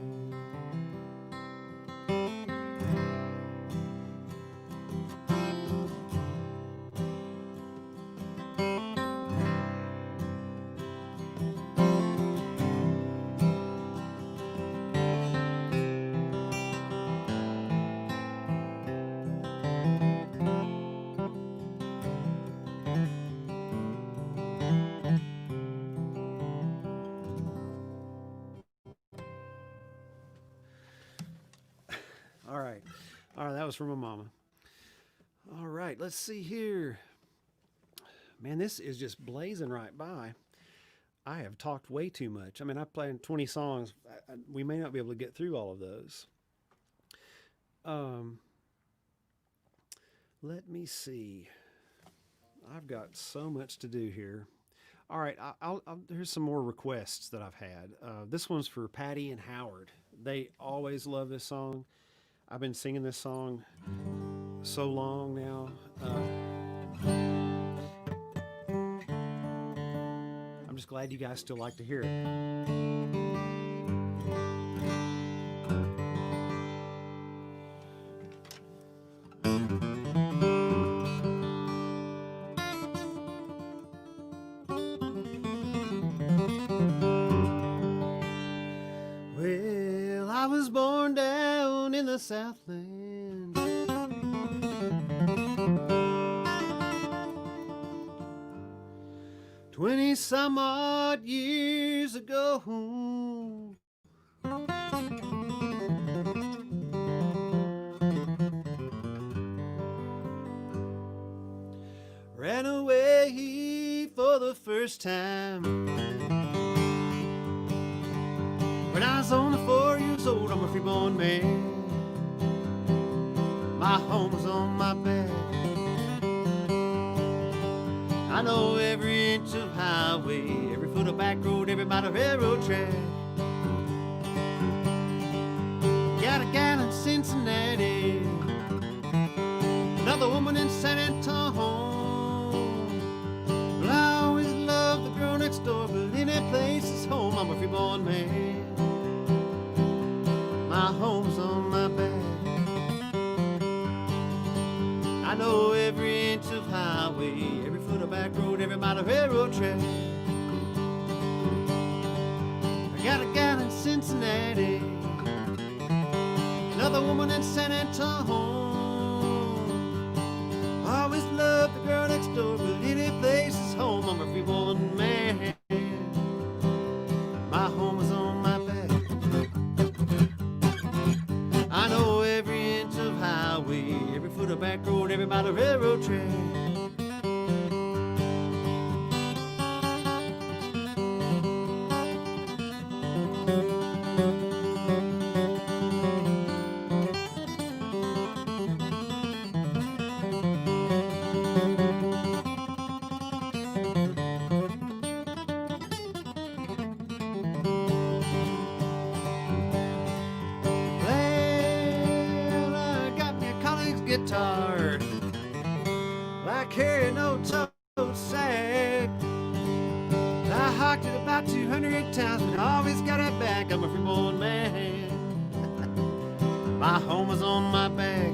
All right, that was from my mama. All right, let's see here. Man, this is just blazing right by. I have talked way too much. I mean, I played 20 songs. We may not be able to get through all of those. Let me see. I've got so much to do here. All right, here's some more requests that I've had. This one's for Patty and Howard. They always love this song. I've been singing this song so long now. I'm just glad you guys still like to hear it. Well, I was born down in the Southland. 20 some odd years ago. Ran away for the first time when I was only 4 years old. I'm a freeborn man. My home was on my back. I know every inch of highway, every foot of back road, every mile of railroad track. Got a gal in Cincinnati, another woman in San Antonio. Well, I always loved the girl next door, but any place is home. I'm a freeborn man. My home's on my back. I know every inch of highway, every foot of back road, every mile of railroad track. I got a gal in Cincinnati, another woman in San Antonio. I always loved the girl next door, but any place is home. I'm a freeborn man. My home is on my back. I know every inch of highway, every foot of back road, every mile of railroad track. Well, I got me a colleague's guitar. I carry no tote sack. I hocked it about 200 times, but I always got it back. I'm a freeborn man. My home is on my back.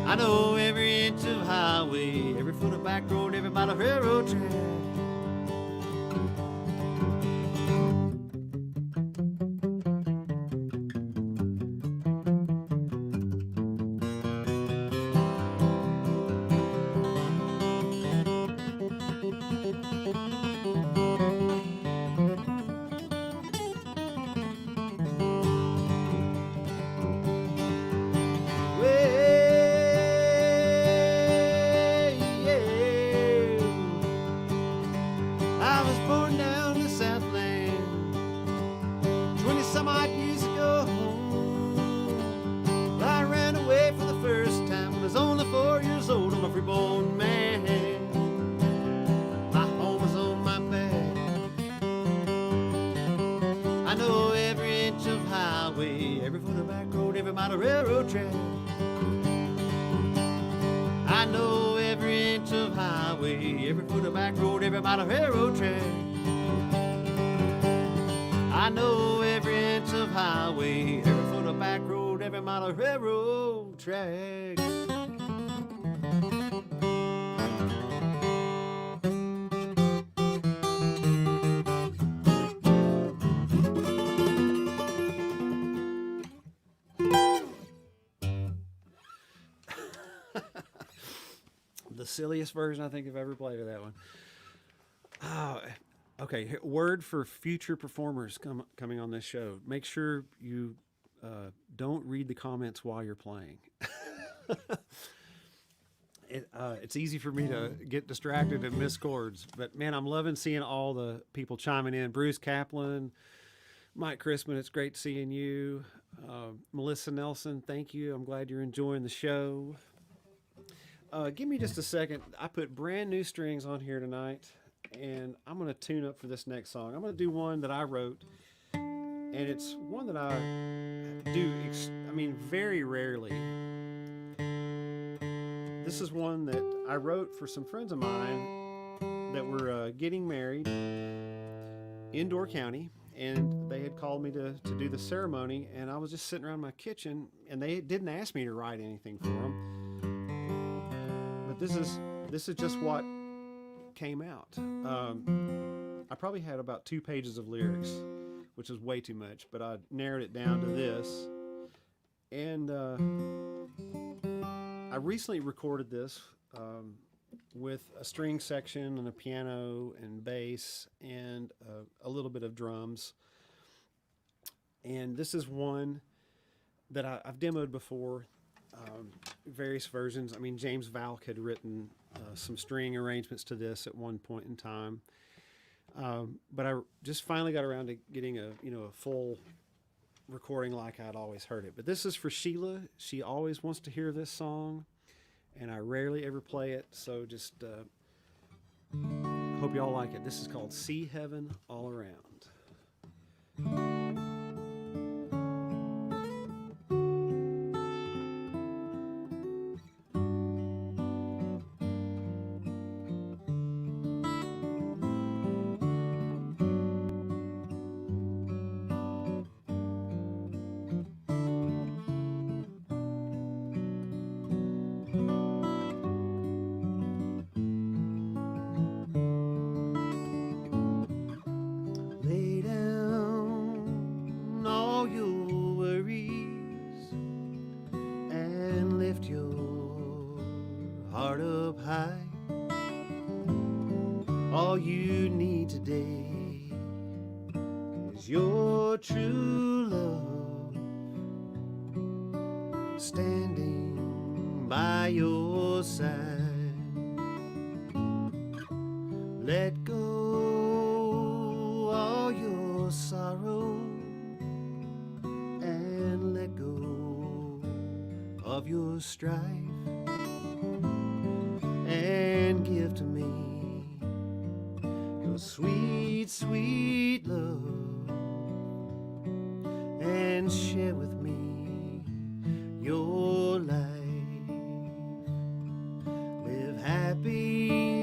I know every inch of highway, every foot of back road, every mile of railroad track. I was born down in the Southland 20 some odd years ago. I ran away for the first time when I was only 4 years old. I'm a freeborn man. My home was on my back. I know every inch of highway, every foot of back road, every mile of railroad track. I know every inch of highway, every foot of back road, every mile of railroad track. I know every inch of highway, every foot of back road, every mile of railroad track. The silliest version I think I've ever played of that one. Oh, okay. Word for future performers coming on this show. Make sure you don't read the comments while you're playing. It's easy for me to get distracted and miss chords. But man, I'm loving seeing all the people chiming in. Bruce Kaplan, Mike Chrisman, it's great seeing you. Melissa Nelson, thank you. I'm glad you're enjoying the show. Give me just a second. I put brand new strings on here tonight, and I'm going to tune up for this next song. I'm going to do one that I wrote, and it's one that I do, very rarely. This is one that I wrote for some friends of mine that were getting married in Door County, and they had called me to do the ceremony, and I was just sitting around my kitchen, and they didn't ask me to write anything for them. But this is just what came out. I probably had about 2 pages of lyrics, which is way too much, but I narrowed it down to this. And I recently recorded this with a string section and a piano and bass and a little bit of drums. And this is one that I've demoed before, various versions. I mean, James Valk had written some string arrangements to this at one point in time. But I just finally got around to getting a full recording like I'd always heard it. But this is for Sheila. She always wants to hear this song, and I rarely ever play it, so just hope y'all like it. This is called See Heaven All Around. Lay down all your worries and lift your heart up high. All you need today is your true love standing by your side. Let go all your sorrow and let go of your strife and give to me your sweet, sweet love and share with me your life. Live happy,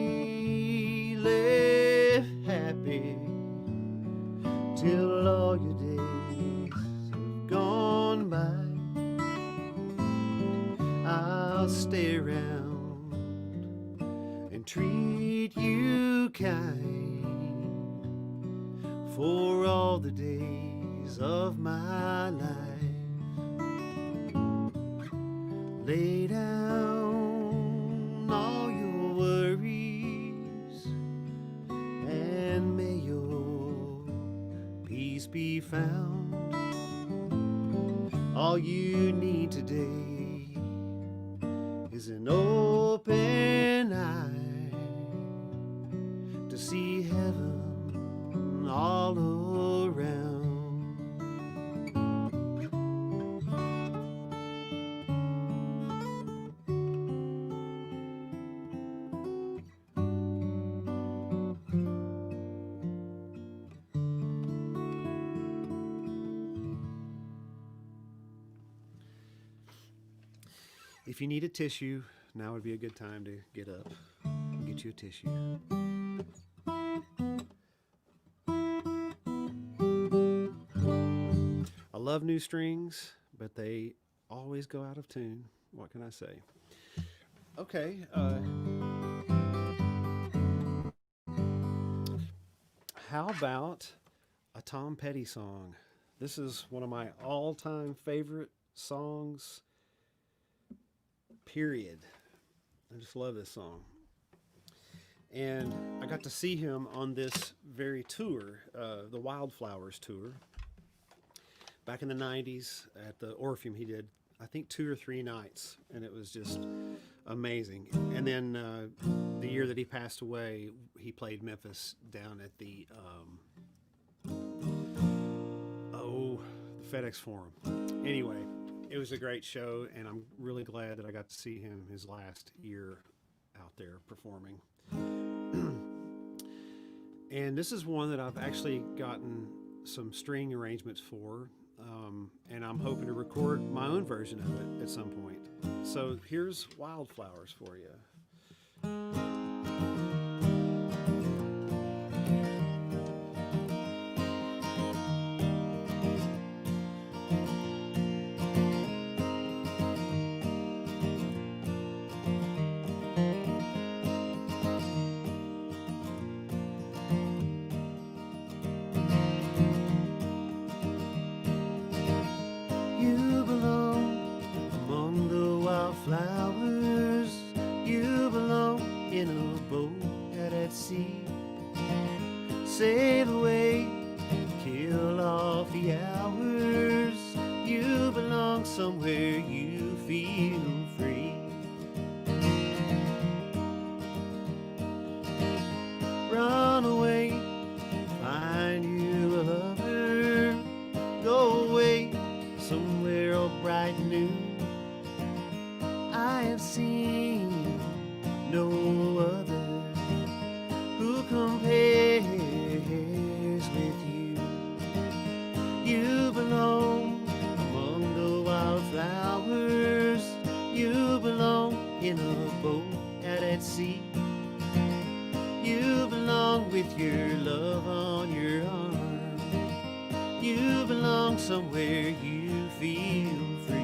live happy till all your days have gone by. I'll stay around and treat you kind for all the days of my life. Lay down all your worries and may your peace be found. All you need today is an open eye to see heaven all around. If you need a tissue, now would be a good time to get up and get you a tissue. I love new strings, but they always go out of tune. What can I say? Okay. How about a Tom Petty song? This is one of my all-time favorite songs, period. I just love this song. And I got to see him on this very tour, the Wildflowers tour. Back in the 90s at the Orpheum, he did, I think, 2 or 3 nights, and it was just amazing. And then the year that he passed away, he played Memphis down at the FedEx Forum. Anyway, it was a great show, and I'm really glad that I got to see him his last year out there performing. And this is one that I've actually gotten some string arrangements for, and I'm hoping to record my own version of it at some point. So here's Wildflowers for you. You belong among the wildflowers. You belong in a boat out at sea. Sail away, kill off the hours. You belong somewhere you feel free. Run away, find you a lover. Go away somewhere all bright and new. I have seen no other who compares with you. You belong among the wildflowers. You belong in a boat out at sea. You belong with your love on your arm. You belong somewhere you feel free.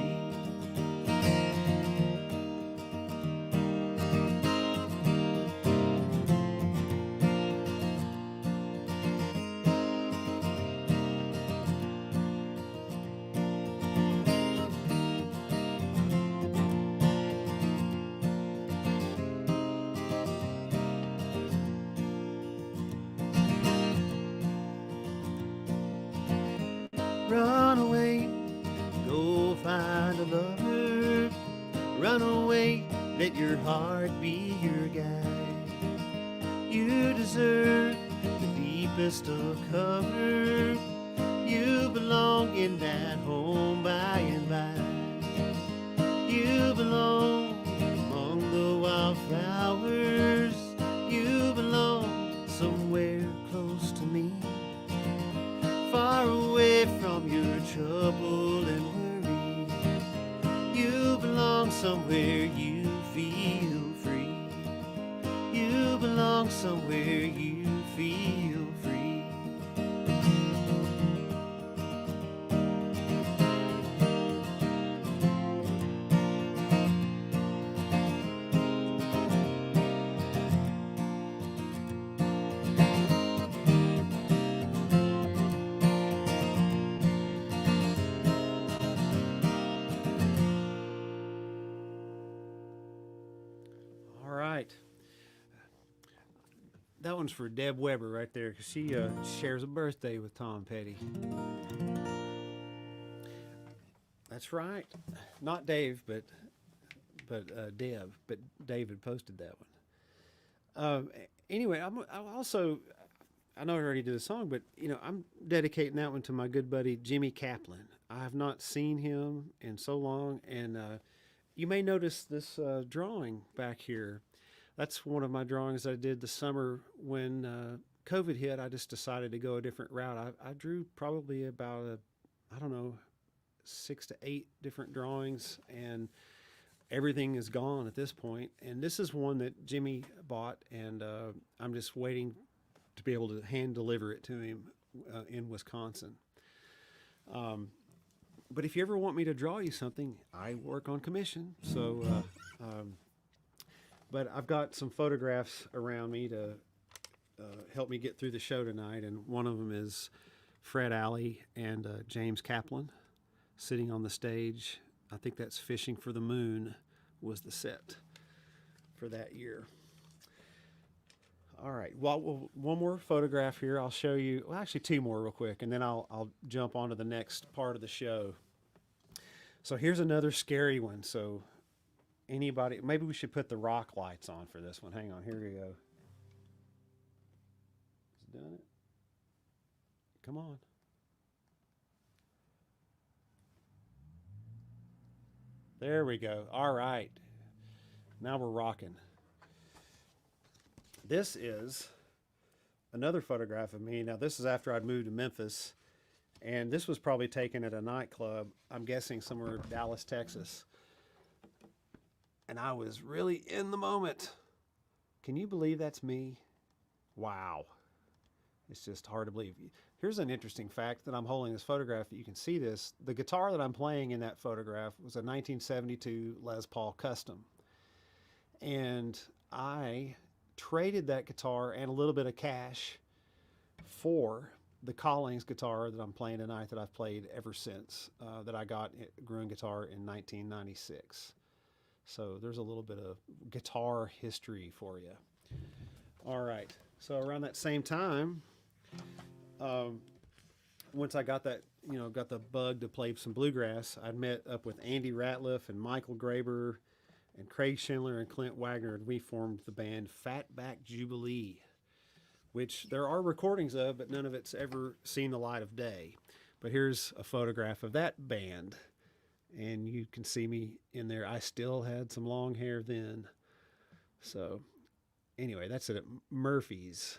Run away, go find a lover. Run away, let your heart be your guide. You deserve the deepest of cover. You belong in that home by and by. You belong among the wildflowers. You belong somewhere close to me, far away from your trouble and worry. You belong somewhere you feel free. You belong somewhere you feel free. All right. That one's for Deb Weber right there, because she shares a birthday with Tom Petty. That's right. Not Dave, but Deb. But David posted that one. Anyway, I know I already did a song, but I'm dedicating that one to my good buddy Jimmy Kaplan. I have not seen him in so long, and you may notice this drawing back here. That's one of my drawings I did the summer when COVID hit. I just decided to go a different route. I drew probably about 6 to 8 different drawings, and everything is gone at this point. And this is one that Jimmy bought, and I'm just waiting to be able to hand deliver it to him in Wisconsin. But if you ever want me to draw you something, I work on commission. So, but I've got some photographs around me to help me get through the show tonight, and one of them is Fred Alley and James Kaplan sitting on the stage. I think that's Fishing for the Moon was the set for that year. All right. Well, one more photograph here. I'll show you. Well, actually, 2 more real quick, and then I'll jump on to the next part of the show. So here's another scary one. So anybody, maybe we should put the rock lights on for this one. Hang on. Here we go. Is it done it? Come on. There we go. All right. Now we're rocking. This is another photograph of me. Now, this is after I'd moved to Memphis, and this was probably taken at a nightclub, I'm guessing somewhere in Dallas, Texas. And I was really in the moment. Can you believe that's me? Wow. It's just hard to believe. Here's an interesting fact that I'm holding this photograph. You can see this. The guitar that I'm playing in that photograph was a 1972 Les Paul Custom. And I traded that guitar and a little bit of cash for the Collings guitar that I'm playing tonight, that I've played ever since, that I got Gruen Guitar in 1996. So there's a little bit of guitar history for you. All right. So around that same time, once I got that, got the bug to play some bluegrass, I met up with Andy Ratliff and Michael Graber and Craig Schindler and Clint Wagner, and we formed the band Fatback Jubilee, which there are recordings of, but none of it's ever seen the light of day. But here's a photograph of that band, and you can see me in there. I still had some long hair then. So anyway, that's it at Murphy's,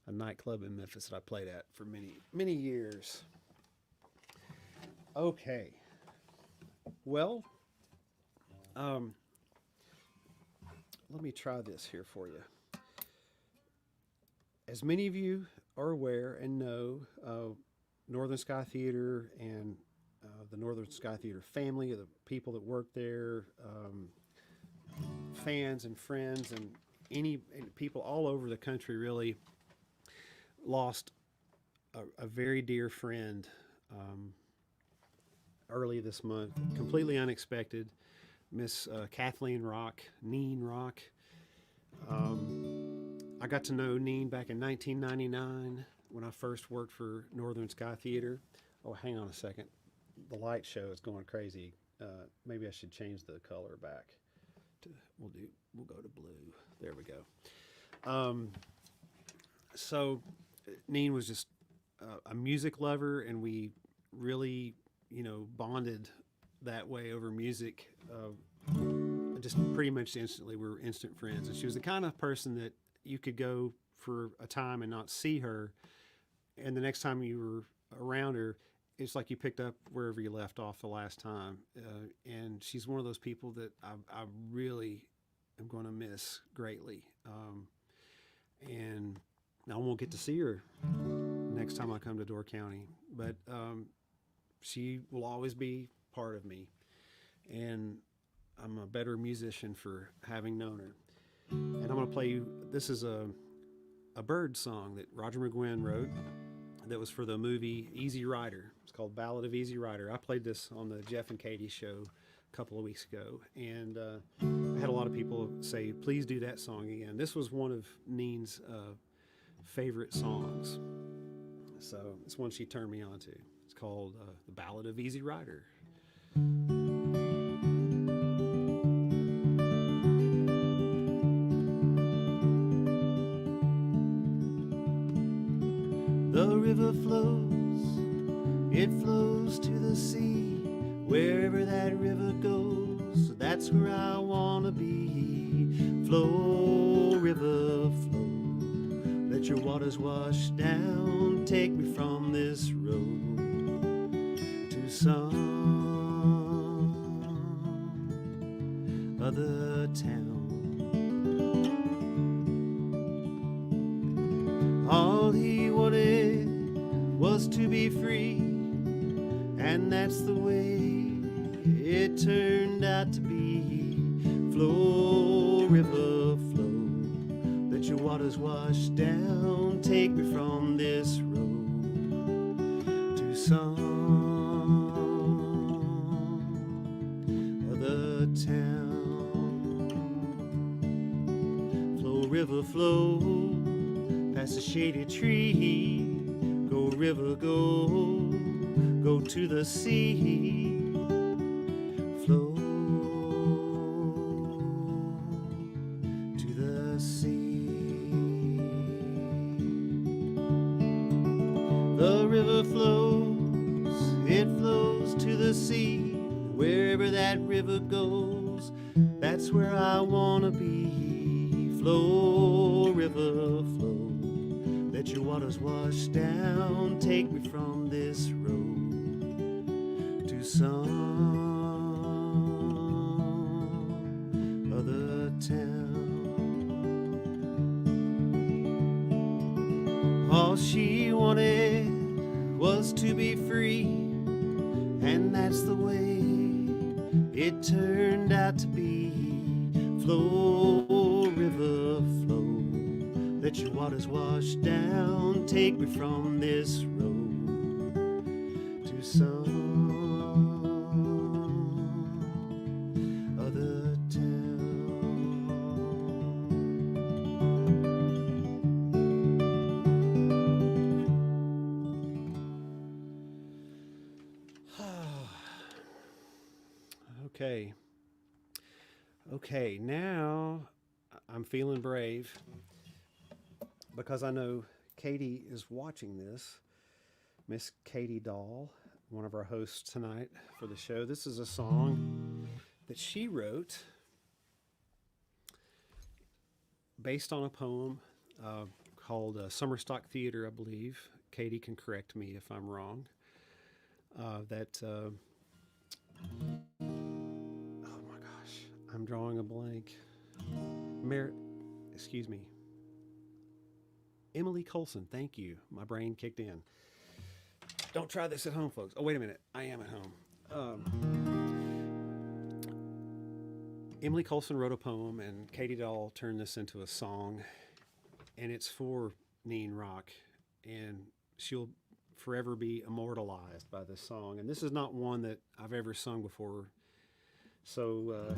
a nightclub in Memphis that I played at for many, many years. Okay. Well, let me try this here for you. As many of you are aware and know, Northern Sky Theater and the Northern Sky Theater family, the people that work there, fans and friends, and people all over the country really lost a very dear friend early this month, completely unexpected. Miss Kathleen Rock, Neen Rock. I got to know Neen back in 1999 when I first worked for Northern Sky Theater. Oh, hang on a second. The light show is going crazy. Maybe I should change the color back. We'll go to blue. There we go. So Neen was just a music lover, and we really, bonded that way over music. Just pretty much instantly, we were instant friends. And she was the kind of person that you could go for a time and not see her, and the next time you were around her, it's like you picked up wherever you left off the last time. And she's one of those people that I really am going to miss greatly. And I won't get to see her next time I come to Door County, but she will always be part of me. And I'm a better musician for having known her. And I'm going to play you, this is a bird song that Roger McGuinn wrote that was for the movie Easy Rider. It's called Ballad of Easy Rider. I played this on the Jeff and Katie show a couple of weeks ago, and I had a lot of people say, please do that song again. This was one of Neen's favorite songs. So it's one she turned me on to. It's called The Ballad of Easy Rider. The river flows, it flows to the sea. Wherever that river goes, that's where I wanna be. Flow, river, flow, let your waters wash down. Take me from this road to some other town. All he wanted was to be free, and that's the way it turned out to be. Flow, river, flow, let your waters wash down. Take me from this road to some other town. Flow, river, flow, past a shady tree. Go, river, go to the sea. Flow to the sea. The river flows, it flows to the sea. Wherever that river goes, that's where I wanna be. Flow, river, flow. Let your waters wash down. Take me from this road to some other town. All she wanted was to be free, and that's the way it turned out to be. Flow, river, flow. Let your waters wash down. Take me from this road to some other town. Okay, now I'm feeling brave because I know Katie is watching this. Miss Katie Dahl, one of our hosts tonight for the show. This is a song that she wrote based on a poem called Summer Stock Theater, I believe. Katie can correct me if I'm wrong. I'm drawing a blank. Emily Colson, thank you. My brain kicked in. Don't try this at home, folks. Oh, wait a minute. I am at home. Emily Colson wrote a poem, and Katie Dahl turned this into a song, and it's for Neen Rock, and she'll forever be immortalized by this song. And this is not one that I've ever sung before, so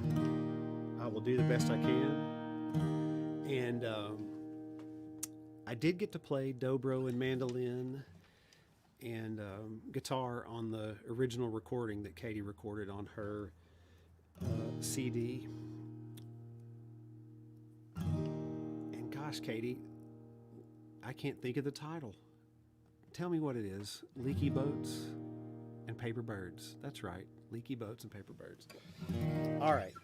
I will do the best I can. And I did get to play dobro and mandolin and guitar on the original recording that Katie recorded on her CD. And gosh, Katie, I can't think of the title. Tell me what it is. Leaky Boats and Paper Birds. That's right. Leaky Boats and Paper Birds. All right.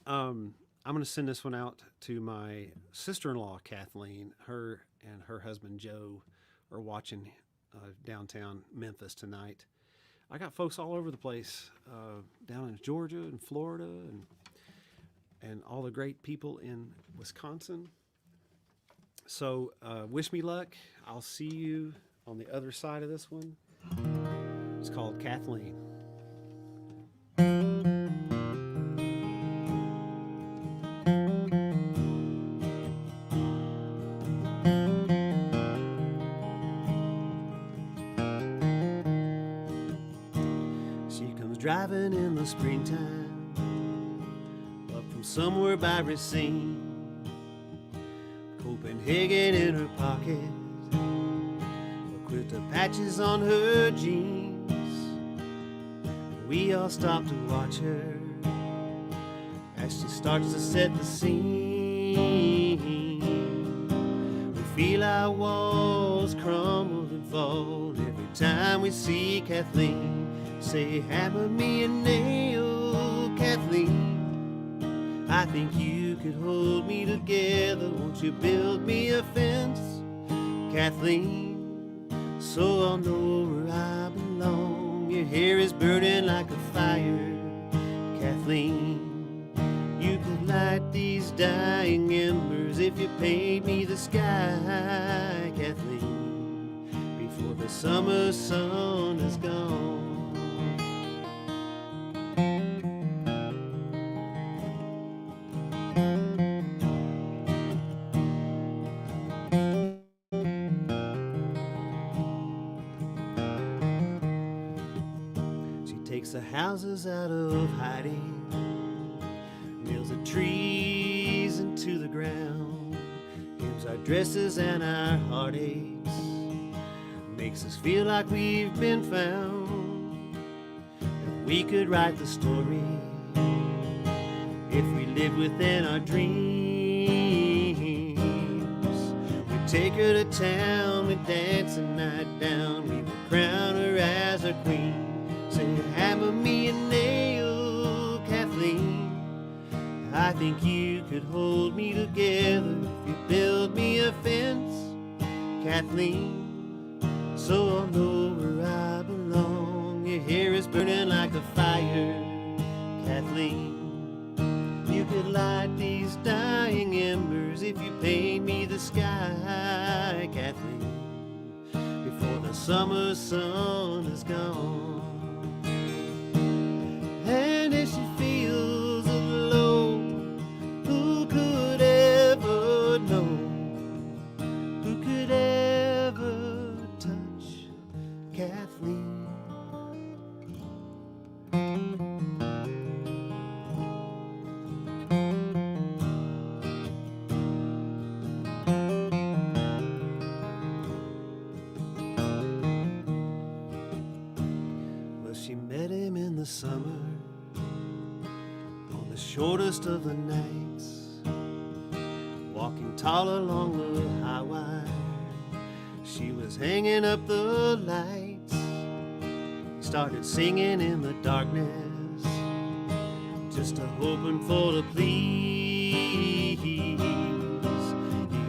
I'm going to send this one out to my sister-in-law, Kathleen. Her and her husband, Joe, are watching downtown Memphis tonight. I got folks all over the place, down in Georgia and Florida and all the great people in Wisconsin. So wish me luck. I'll see you on the other side of this one. It's called Kathleen. Driving in the springtime up from somewhere by Racine, Copenhagen in her pocket, with the patches on her jeans. We all stop to watch her as she starts to set the scene. We feel our walls crumble and fall every time we see Kathleen. Say, hammer me a nail, Kathleen. I think you could hold me together. Won't you build me a fence, Kathleen, so I'll know where I belong. Your hair is burning like a fire, Kathleen. You could light these dying embers if you paid me the sky, Kathleen, before the summer sun is gone. The houses out of hiding, nails the trees into the ground, hymns our dresses and our heartaches, makes us feel like we've been found. If we could write the story, if we lived within our dreams, we'd take her to town, we'd dance a night down, we would crown her as our queen. Say, hammer me a nail, think you could hold me together if you build me a fence, Kathleen, so I'll know where I belong. Your hair is burning like a fire, Kathleen. You could light these dying embers if you paint me the sky, Kathleen, before the summer sun is gone. And if she feels alone, who could ever know? Who could ever touch Kathleen? Well, she met him in the summer on the shortest of the nights, walking tall along the highway. She was hanging up the lights. He started singing in the darkness, just a hoping for the please. He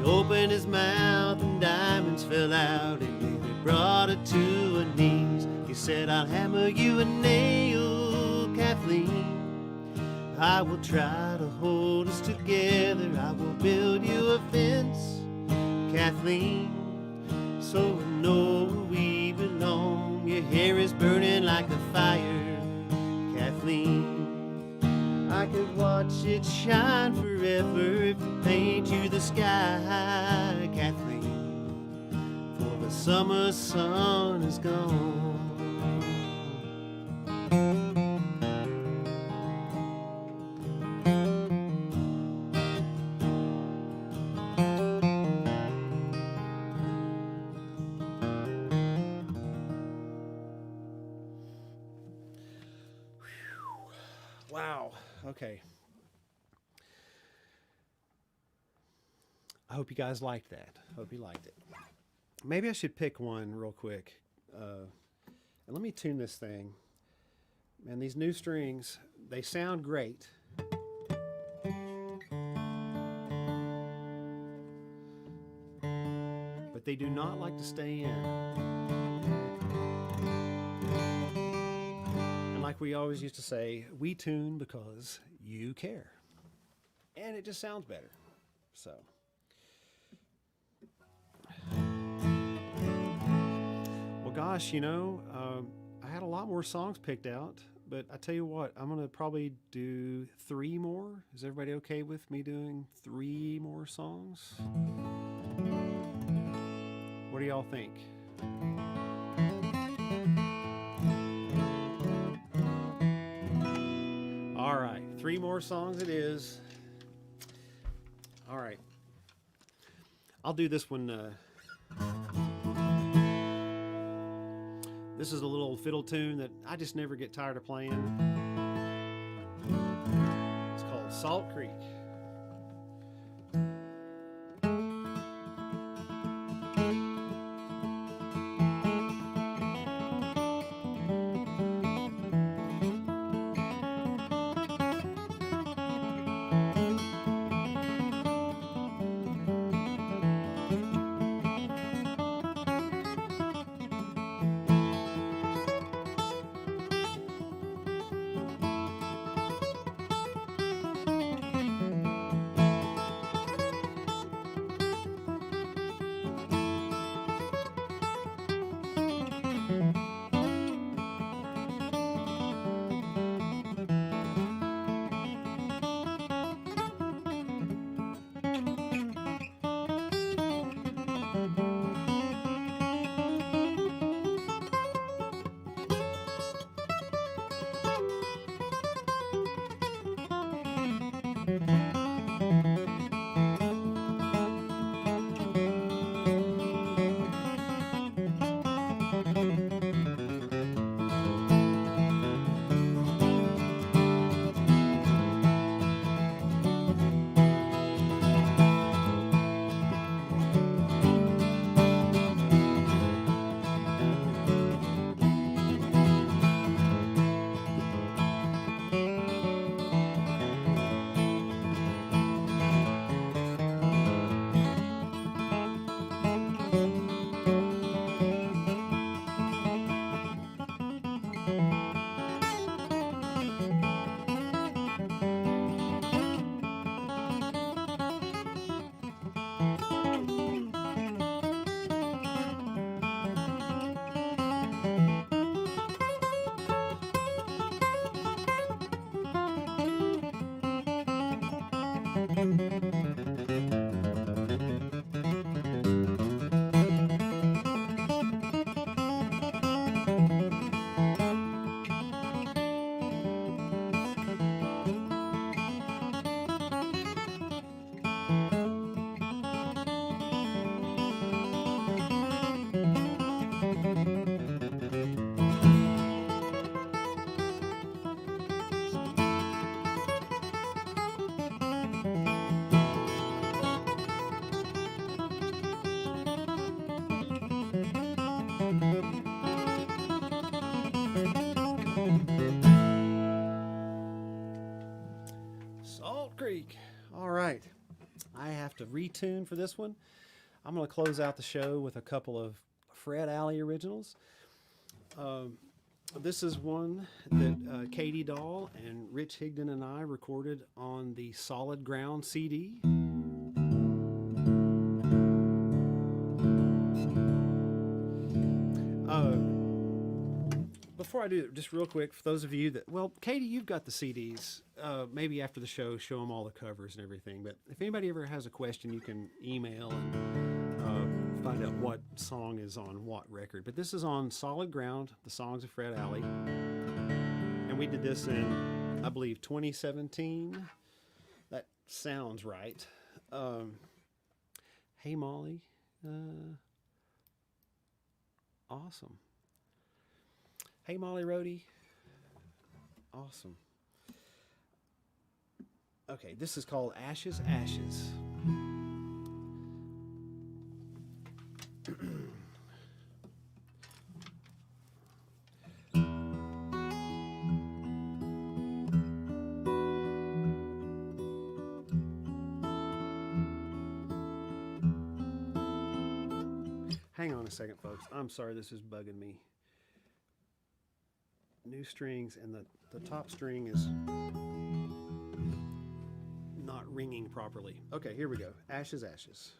opened his mouth and diamonds fell out and nearly brought her to her knees. He said, I'll hammer you a nail, Kathleen. I will try to hold us together. I will build you a fence, Kathleen, so we know where we belong. Your hair is burning like a fire, Kathleen. I could watch it shine forever if I paint you the sky, Kathleen, for the summer sun is gone. Wow. Okay. I hope you guys liked that. Hope you liked it. Maybe I should pick one real quick. And let me tune this thing. Man, these new strings, they sound great. But they do not like to stay in. Like we always used to say, we tune because you care. And it just sounds better. So. Well, gosh, you know, I had a lot more songs picked out, but I tell you what, I'm going to probably do 3 more. Is everybody okay with me doing 3 more songs? What do y'all think? All right, 3 more songs it is. All right. I'll do this one. This is a little fiddle tune that I just never get tired of playing. It's called Salt Creek. Salt Creek. All right. I have to retune for this one. I'm going to close out the show with a couple of Fred Alley originals. This is one that Katie Dahl and Rich Higdon and I recorded on the Solid Ground CD. Before I do, just real quick, for those of you that, well, Katie, you've got the CDs. Maybe after the show, show them all the covers and everything. But if anybody ever has a question, you can email and find out what song is on what record. But this is on Solid Ground, the songs of Fred Alley. And we did this in, I believe, 2017. That sounds right. Hey, Molly. Awesome. Hey, Molly Rhodey. Awesome. Okay, this is called Ashes, Ashes. Hang on a second, folks. I'm sorry, this is bugging me. New strings, and the top string is not ringing properly. Okay, here we go. Ashes, Ashes.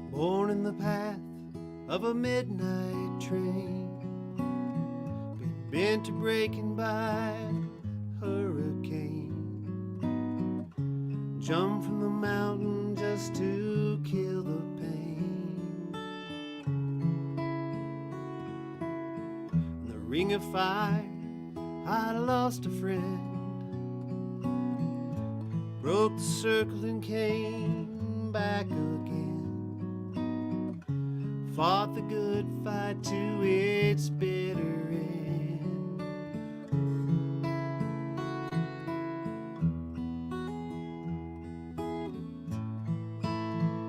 Born in the path of a midnight train, been bent to breaking by a hurricane, jumped from the mountain just to kill the pain. In the ring of fire, I lost a friend, broke the circle and came back again. Fought the good fight to its bitter end.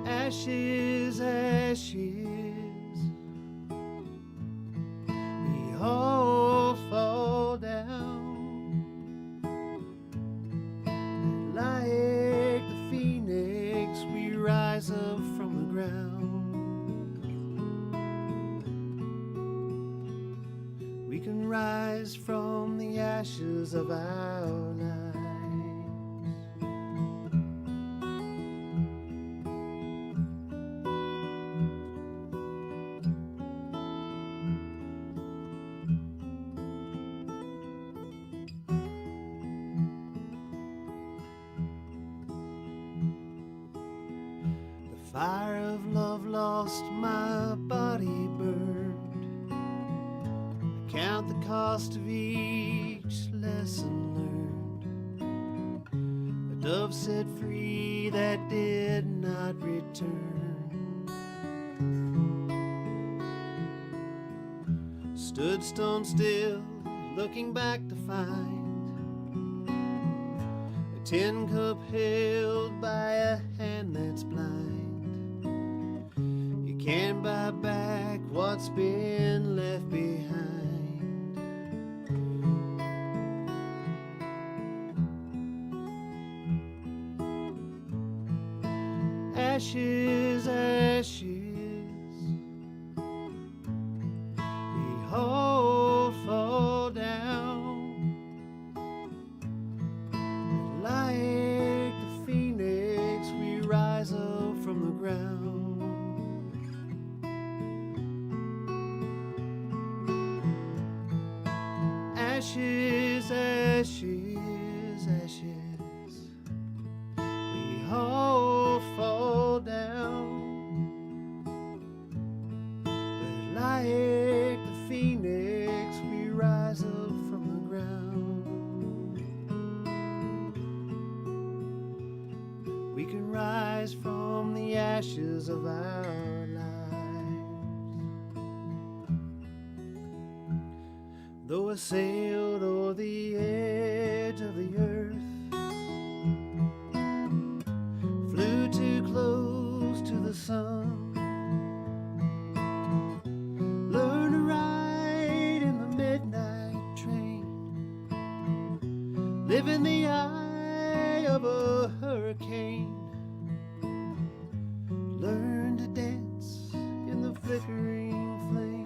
Ashes, ashes, we all fall down. And like the phoenix, we rise up from the ground. We can rise from the ashes of our lives. The fire of love lost, my body burned. Count the cost of each lesson learned. A dove set free that did not return. Stood stone still, looking back to find a tin cup held by a hand that's blind. You can't buy back what's been left behind. Ashes, ashes, we all fall down. Ashes, ashes, ashes, we all fall down. But like the phoenix, we rise up from the ground. We can rise from the ashes of our lives. Though I sailed o'er the edge of the earth, flew too close to the sun, learned to ride in the midnight train, live in the eye of a hurricane, learn to dance in the flickering flame.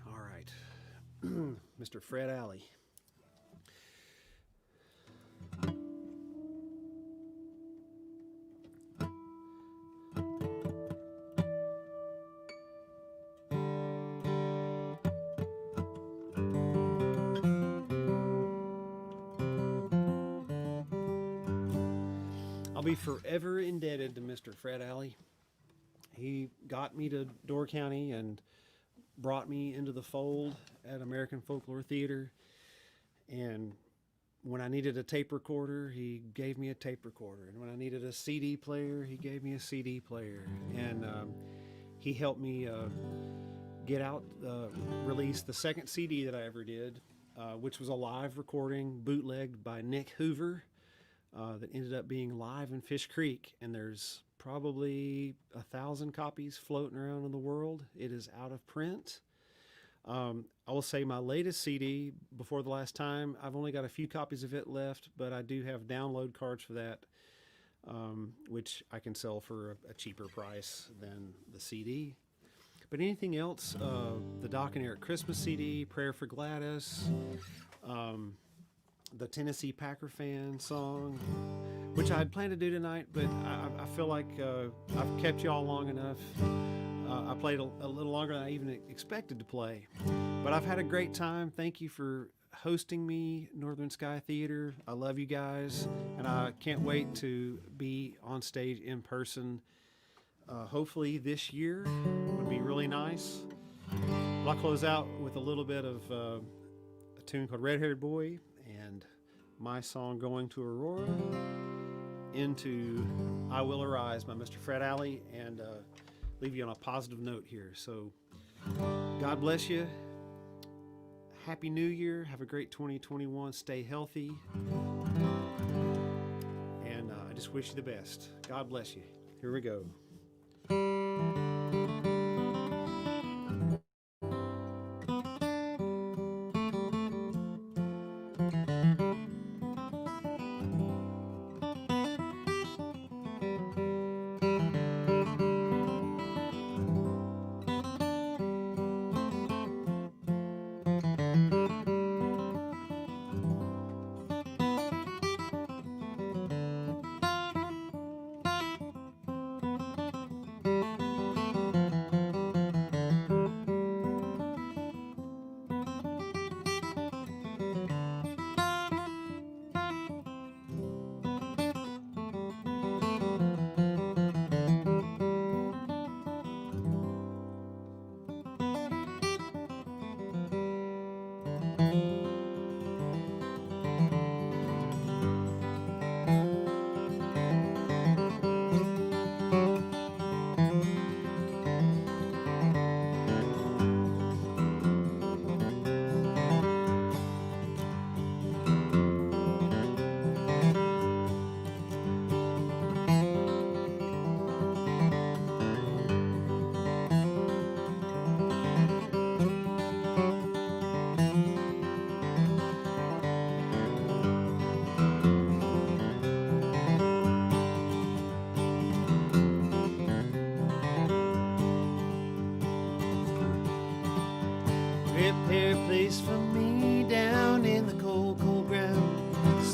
All right, Mr. Fred Alley. I'll be forever indebted to Mr. Fred Alley. He got me to Door County and brought me into the fold at American Folklore Theater. And when I needed a tape recorder, he gave me a tape recorder. And when I needed a CD player, he gave me a CD player. And he helped me get out, release the second CD that I ever did, which was a live recording bootlegged by Nick Hoover. That ended up being live in Fish Creek, and there's probably 1,000 copies floating around in the world. It is out of print. I will say my latest CD, Before the Last Time, I've only got a few copies of it left, but I do have download cards for that, which I can sell for a cheaper price than the CD. But anything else, the Doc and Eric Christmas CD, Prayer for Gladys, the Tennessee Packer fan song, which I had planned to do tonight, but I feel like I've kept y'all long enough. I played a little longer than I even expected to play, but I've had a great time. Thank you for hosting me, Northern Sky Theater. I love you guys, and I can't wait to be on stage in person. Hopefully this year would be really nice. I'll close out with a little bit of a tune called Red Haired Boy, and my song Going to Aurora, into I Will Arise by Mr. Fred Alley, and leave you on a positive note here. So God bless you. Happy New Year. Have a great 2021. Stay healthy. And I just wish you the best. God bless you. Here we go.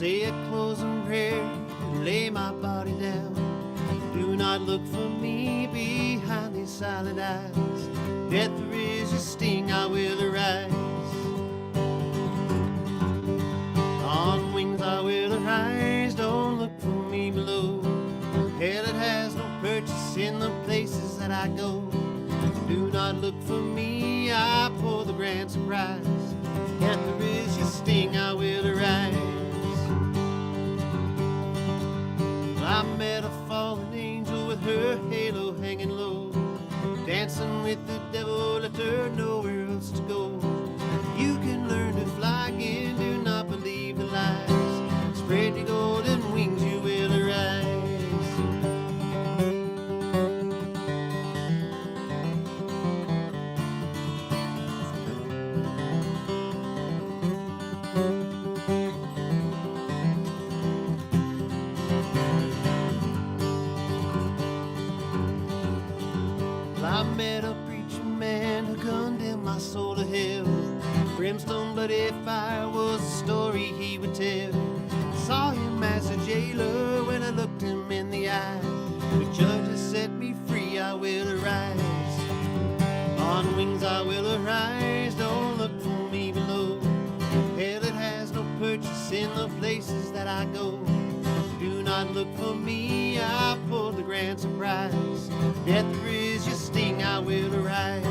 say a closing prayer and lay my body down. Do not look for me behind these silent eyes. Death, there is a sting, I will arise. On wings I will arise, don't look for me below. Hell, it has no purchase in the places that I go. Do not look for me, I pull the grand surprise. Death, there is your sting, I will arise. I met a fallen angel with her halo hanging low, dancing with the devil, left her nowhere else to go. You can learn to fly again, do not believe the lies. Spread your golden wings, you will arise. I met a preacher man who condemned my soul to hell. Brimstone, bloody fire was the story he would tell. Saw him as a jailer when I looked him in the eye. The judge has set me free, I will arise. On wings I will arise, don't look for me below. Hell, it has no purchase in the places that I go. Do not look for me, I pull the grand surprise. Death, there is your sting, I will arise.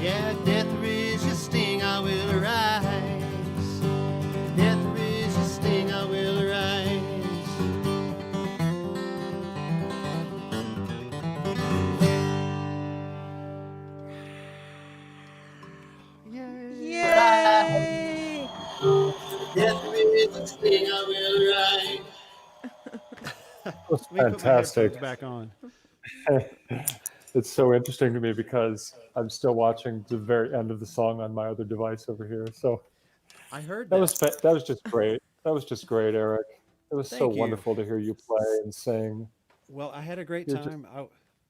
Yeah, death, there is your sting, I will arise. Death, there is your sting, I will arise. Yay! Death, there is your sting, I will arise. That was Let me put my fantastic. headphones back on. It's so interesting to me because I'm still watching the very end of the song on my other device over here. So I heard that that. was that was just great. That was just great, Eric. It was so Thank you. wonderful to hear you play and sing. Well, I had a great You're just time.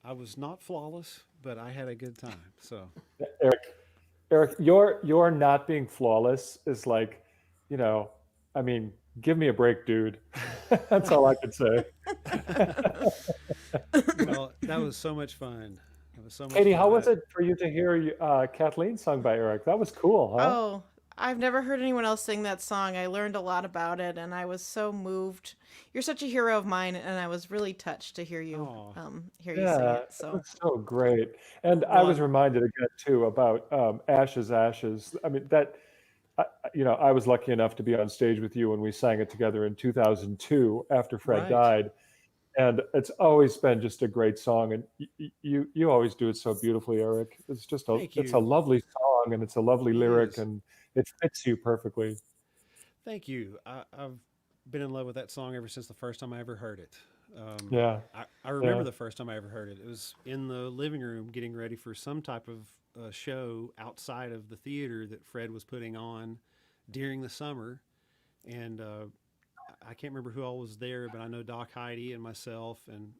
I was not flawless, but I had a good time. So Eric. Eric, your not being flawless is like, you know, I mean, give me a break, dude. That's all I could say. well, that was so much fun. It was so much Katie, fun. how was it for you to hear Kathleen sung by Eric? That was cool, huh? Oh, I've never heard anyone else sing that song. I learned a lot about it, and I was so moved. You're such a hero of mine, and I was really touched to Oh, hear you sing Yeah, it. it So was so great. And I well, was reminded again too about Ashes, Ashes. I mean that I was lucky enough to be on stage with you when we sang it together in 2002 after Fred right. died. And it's always been just a great song, and you always do it so beautifully, Eric. Thank It's a you. lovely song, and it's a lovely It lyric, is. and it fits you perfectly. Thank you. I've been in love with that song ever since the first time I ever heard it. Yeah, I remember yeah, the first time I ever heard it. It was in the living room getting ready for some type of show outside of the theater that Fred was putting on during the summer. And I can't remember who all was there, but I know Doc Heidi and myself and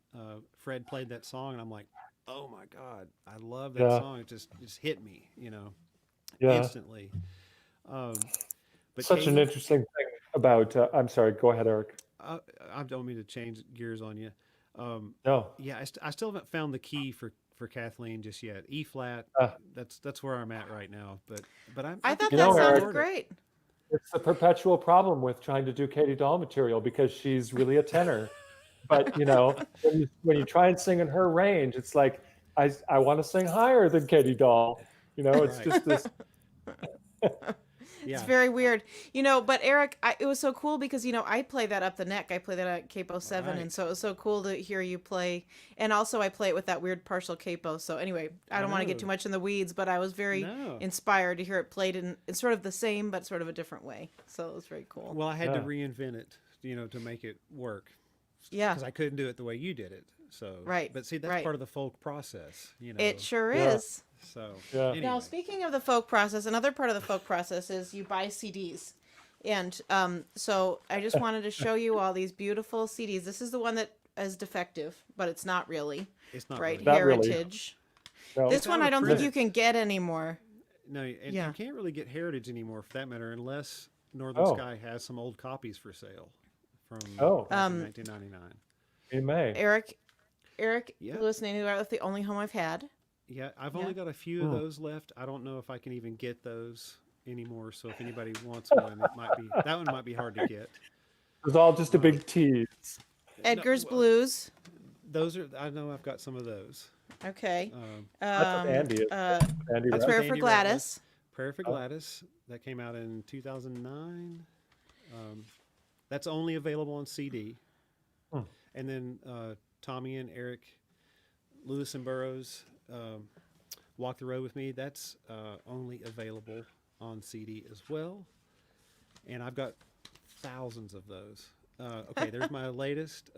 Fred played that song, and I'm like, oh my God, I love that yeah, song. It just hit me, yeah. instantly. Um, but Such an Katie, interesting thing about. I'm sorry. Go ahead, Eric. I, I don't mean to change gears on you. Um, No. yeah, I still haven't found the key for Kathleen just yet. E flat. Uh, That's where I'm at right now. But I I think thought I that can sounded Eric, afford it. great. it's the perpetual problem with trying to do Katie Doll material because she's really a tenor. But when you try and sing in her range, it's like I want to sing higher than Katie Doll. It's Right. just this. It's Yeah. very weird, But Eric, it was so cool because I play that up the neck. I play that at capo 7, and Right. so it was so cool to hear you play. And also, I play it with that weird partial capo. So anyway, I I don't want to get too know. much in the weeds, but I was very No. inspired to hear it played in sort of the same, but sort of a different way. So it was very cool. Well, I had to Yeah, reinvent it, to make it work Yeah, because I couldn't do it the way you did it. So, right, but see, that's right. part of the folk process. It sure yeah, is. So, yeah, Now, anyway, speaking of the folk process, another part of the folk process is you buy CDs. And so I just wanted to show you all these beautiful CDs. This is the one that is defective, but it's not really, it's not right? really. not really. Heritage. No, This It's one out I of don't think this, you print. can get anymore. No, and you Yeah. can't really get heritage anymore for that matter unless Northern Oh. Sky has some old copies for sale from Oh. back in 1999. In May. Eric Yeah. Lewis and Annie Ratliff, the only home I've had. Yeah, I've Yeah. only got a few of Hmm. those left. I don't know if I can even get those anymore. So if anybody wants one, that one might be hard to get. It was all just a big tease. Edgar's No, Blues. those are. I know I've got some of those. Okay. That's with Andy. Andy That's Ratliff. Prayer with for Andy Gladys. Prayer for Gladys that came out in 2009. That's only available on CD. Hmm. And then Tommy and Eric Lewis and Burroughs Walk the Road with Me. That's only available on CD as well. And I've got thousands of those. Okay, there's my latest.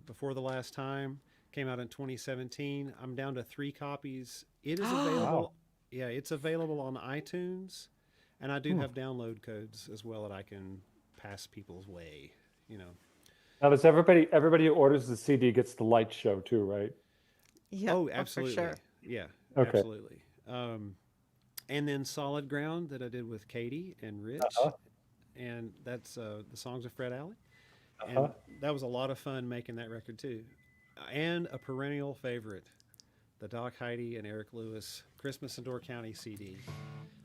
Before the Last Time came out in 2017. I'm down to 3 copies. It is available. Wow. Yeah, it's available on iTunes, and I do have download codes as well that I can pass people's way. You know. Now, does everybody who orders the CD gets the light show too, right? Yeah. Oh, absolutely. For sure. Yeah, Okay. absolutely. And then Solid Ground that I did with Katie and Rich, and that's the songs of Fred Alley, and that was a lot of fun making that record too. And a perennial favorite, the Doc Heidi and Eric Lewis Christmas in Door County CD.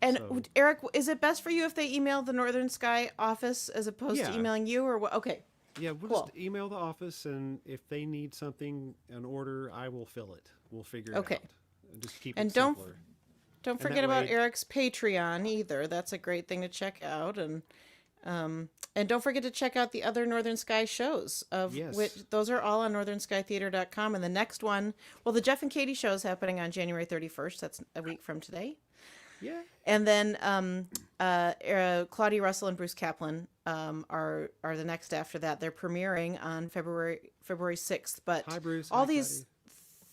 And So- Eric, is it best for you if they email the Northern Sky office as opposed to Yeah. emailing you, or what? Okay. Yeah, we'll Cool. just email the office, and if they need something, an order, I will fill it. We'll figure Okay. it out. And just keep And it don't simpler. Don't that forget about way- Eric's Patreon either. That's a great thing to check out, and don't forget to check out the other Northern Sky shows. Of Yes. which those are all on northernskytheater.com. And the next one, well, the Jeff and Katie show is happening on January 31st. That's a week from today. Yeah. And then Claudia Russell and Bruce Kaplan are the next after that. They're premiering on February 6th. But Hi, Bruce. all Hi, these Patty.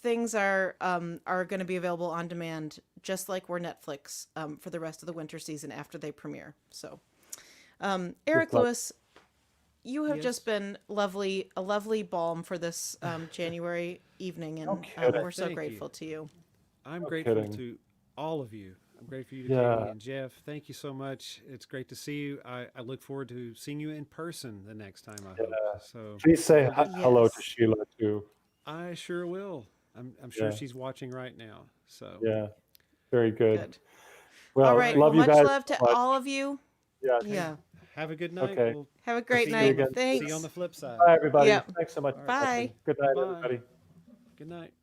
things are going to be available on demand, just like we're Netflix for the rest of the winter season after they premiere. So, Eric luck. Lewis, you have Yes. just been a lovely balm for this January evening, and kidding. we're so Thank you. grateful to you. I'm No grateful kidding. to all of you. I'm grateful to you, Yeah. Katie and Jeff. Thank you so much. It's great to see you. I look forward to seeing you in person the next time, I hope. So Please say hello to Yes. Sheila too. I sure will. I'm sure Yeah. she's watching right now. So Yeah, very good. Good. Well, All right. love Well, you much guys love to so much. all of you. Yeah. Yeah. have a good night. Okay. We'll Have a great see you night. again. See Thanks. you on the flip side. Bye, everybody. Yep. Thanks so much. Bye. Good night, Bye. everybody. Good night.